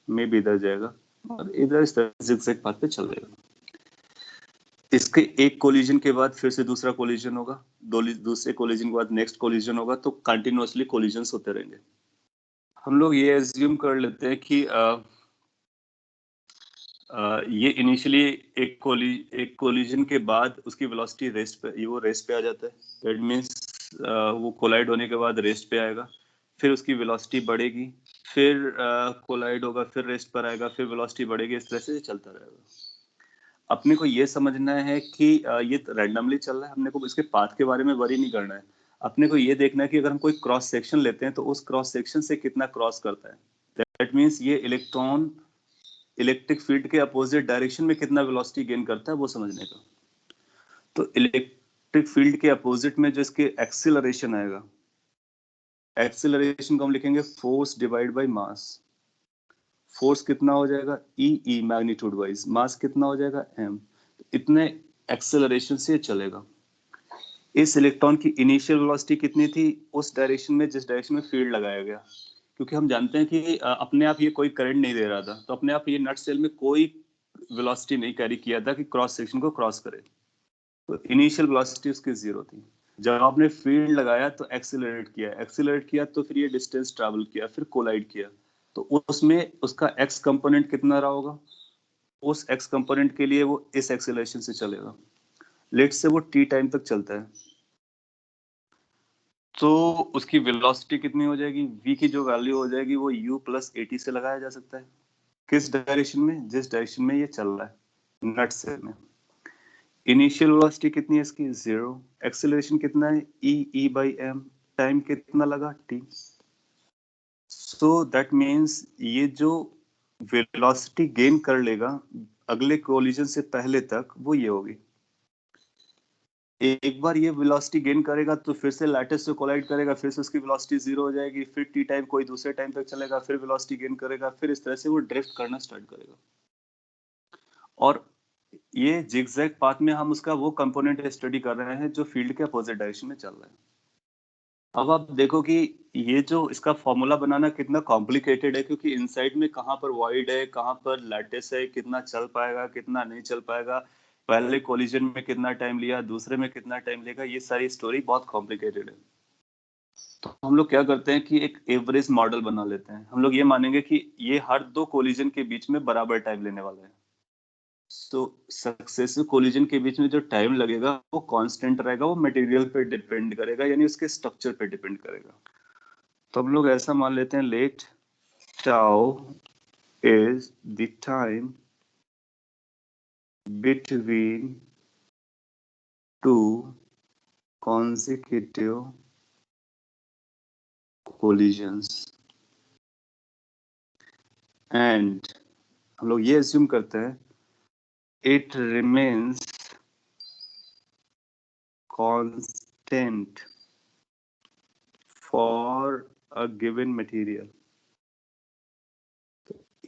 मे बी इधर जाएगा, और इधर इस तरह जिगजैग पाथ पे चल जाएगा। इसके एक कोलिजन के बाद फिर से दूसरा कोलिजन होगा, दूसरे कोलिजन के बाद नेक्स्ट कोलिजन होगा, तो कंटिन्यूअसली कोलिजन्स होते रहेंगे। हम लोग ये एज्यूम कर लेते हैं कि ये इनिशियली एक कोलिजन के बाद उसकी वेलोसिटी रेस्ट पे आ जाता है। दैट मींस वो कोलाइड होने के बाद रेस्ट पे आएगा, फिर उसकी वेलोसिटी बढ़ेगी, फिर कोलाइड होगा, फिर रेस्ट पर आएगा, फिर वेलोसिटी बढ़ेगी, इस तरह से चलता रहेगा। अपने को ये समझना है कि ये रैंडमली चल रहा है, हमने को इसके पाथ के बारे में वरी नहीं करना है। अपने को ये देखना है कि अगर हम कोई क्रॉस सेक्शन लेते हैं तो उस क्रॉस सेक्शन से कितना क्रॉस करता है। दैट मीन्स ये इलेक्ट्रॉन इलेक्ट्रिक फील्ड के अपोजिट डायरेक्शन में कितना वेलोसिटी गेन करता है वो समझने का। तो इलेक्ट्रिक फील्ड के अपोजिट में जो इसके एक्सीलरेशन आएगा, एक्सीलरेशन को हम लिखेंगे force divide by mass. Force कितना हो जाएगा, ई मैग्नीट्यूड वाइज, मास कितना हो जाएगा m। इतने एक्सेलरेशन से चलेगा। इस इलेक्ट्रॉन की इनिशियल वेलोसिटी कितनी थी उस डायरेक्शन में जिस डायरेक्शन में फील्ड लगाया गया, क्योंकि हम जानते हैं कि अपने आप ये कोई करंट नहीं दे रहा था, तो अपने आप ये नट सेल में कोई वेलोसिटी नहीं कैरी किया था कि क्रॉस सेक्शन को क्रॉस करे, तो इनिशियल वेलोसिटी उसकी जीरो थी। जब आपने फील्ड लगाया तो एक्सीलरेट किया तो फिर ये डिस्टेंस ट्रैवल किया, फिर कोलाइड किया, तो उसमें उसका एक्स कंपोनेंट कितना रहा होगा, उस एक्स कंपोनेंट के लिए वो इस एक्सीलरेशन से चलेगा। लेट से वो टी टाइम तक चलता है, तो उसकी वेलोसिटी कितनी हो जाएगी, v की जो वैल्यू हो जाएगी वो u प्लस at से लगाया जा सकता है। किस डायरेक्शन में, जिस डायरेक्शन में ये चल रहा है नट सेल में। इनिशियल वेलोसिटी कितनी है इसकी, जीरो। एक्सेलरेशन कितना है, e बाई m। टाइम कितना लगा, t। सो दैट मीन्स ये जो वेलोसिटी गेन कर लेगा अगले कोलिजन से पहले तक वो ये होगी। एक बार ये वेलोसिटी गेन करेगा तो फिर से लैटिस से कोलाइड करेगा, फिर से उसकी वेलोसिटी जीरो हो जाएगी, फिर टी टाइम कोई दूसरे टाइम तक चलेगा, फिर वेलोसिटी गेन करेगा, फिर इस तरह से वो ड्रिफ्ट करना स्टार्ट करेगा। और ये जिगजैग पाथ में हम उसका वो कंपोनेंट स्टडी कर रहे हैं जो फील्ड के अपोजिट डायरेक्शन में चल रहा है। अब आप देखो कि ये जो इसका फॉर्मूला बनाना कितना कॉम्प्लिकेटेड है, क्योंकि इनसाइड में कहाँ पर वॉइड है, कहाँ पर लैटिस है, कितना चल पाएगा कितना नहीं चल पाएगा, पहले कोलिजन में कितना टाइम लिया, दूसरे में कितना टाइम लेगा, ये सारी स्टोरी बहुत कॉम्प्लिकेटेड है। तो हम लोग क्या करते हैं कि एक एवरेज मॉडल बना लेते हैं। हम लोग ये मानेंगे कि ये हर दो कोलिजन के बीच में बराबर टाइम लेने वाला है। तो सक्सेसिव कोलिजन के बीच में जो टाइम लगेगा वो कांस्टेंट रहेगा, वो मटेरियल पे डिपेंड करेगा, यानी उसके स्ट्रक्चर पे डिपेंड करेगा। तो हम लोग ऐसा मान लेते हैं, let tau is the time between two consecutive collisions, and हम लोग ये assume करते हैं it remains constant for a given material।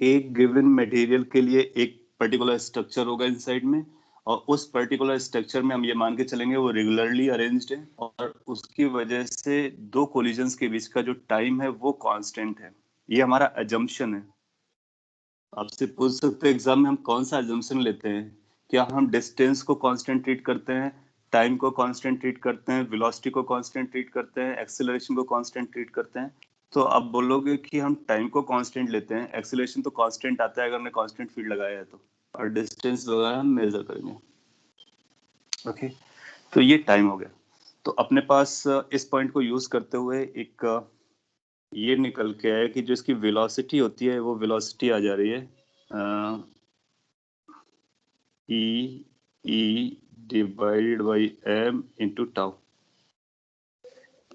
एक गिवन मटेरियल के लिए एक पर्टिकुलर स्ट्रक्चर होगा इनसाइड में, और उस पर्टिकुलर स्ट्रक्चर में हम ये मान के चलेंगे वो रेगुलरली अरेंज्ड है, और उसकी वजह से दो कोलिजन्स के बीच का जो टाइम है वो कांस्टेंट है। ये हमारा अजम्पशन है। आपसे पूछ सकते हैं एग्जाम में हम कौन सा अजम्पशन लेते हैं, क्या हम डिस्टेंस को कांस्टेंट ट्रीट करते हैं, टाइम को कांस्टेंट ट्रीट करते हैं, वेलोसिटी को कांस्टेंट ट्रीट करते हैं, एक्सेलरेशन को कांस्टेंट ट्रीट करते हैं। तो आप बोलोगे कि हम टाइम को कांस्टेंट लेते हैं, एक्सेलरेशन तो कांस्टेंट आता है अगर हमने कांस्टेंट फील्ड लगाया है तो, और डिस्टेंस वगैरह हम मेजर करेंगे। ओके, तो ये टाइम हो गया। तो अपने पास इस पॉइंट को यूज करते हुए एक ये निकल के आया कि जो इसकी वेलोसिटी होती है वो वेलोसिटी आ जा रही है E divided by m into tau.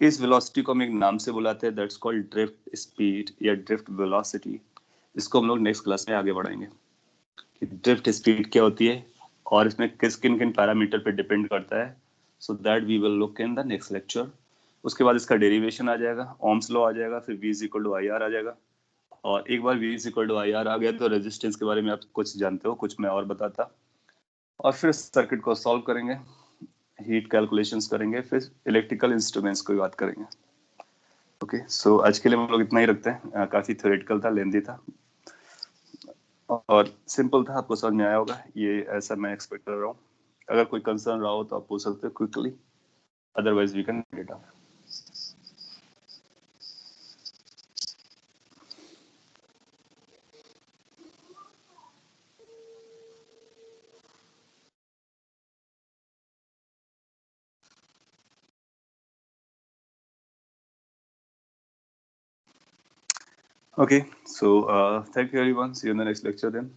इस वेलोसिटी को हम एक नाम से बुलाते हैं, दैट्स कॉल्ड ड्रिफ्ट स्पीड या ड्रिफ्ट वेलोसिटी। इसको हम लोग नेक्स्ट क्लास में आगे बढ़ाएंगे कि ड्रिफ्ट स्पीड क्या होती है और इसमें किन किन पैरामीटर पे डिपेंड करता है। So that we will look in the next lecture. उसके बाद इसका डेरिवेशन आ जाएगा, ओम्स लॉ आ जाएगा, फिर v is equal to I R आ जाएगा। और एक बार v is equal to I R आ गया तो रेजिस्टेंस के बारे में आप कुछ जानते हो, कुछ मैं और बताता, और फिर सर्किट को सॉल्व करेंगे, हीट कैलकुलेशंस करेंगे, फिर इलेक्ट्रिकल इंस्ट्रूमेंट्स की बात करेंगे। ओके, सो आज के लिए हम लोग इतना ही रखते हैं। काफी थ्योरेटिकल था, लेंदी था और सिंपल था, आपको समझ में आया होगा, ये ऐसा मैं एक्सपेक्ट कर रहा हूँ। अगर कोई कंसर्न रहा हो तो आप पूछ सकते हो quickly, otherwise we can get off. Okay, so thank you everyone. See you in the next lecture then.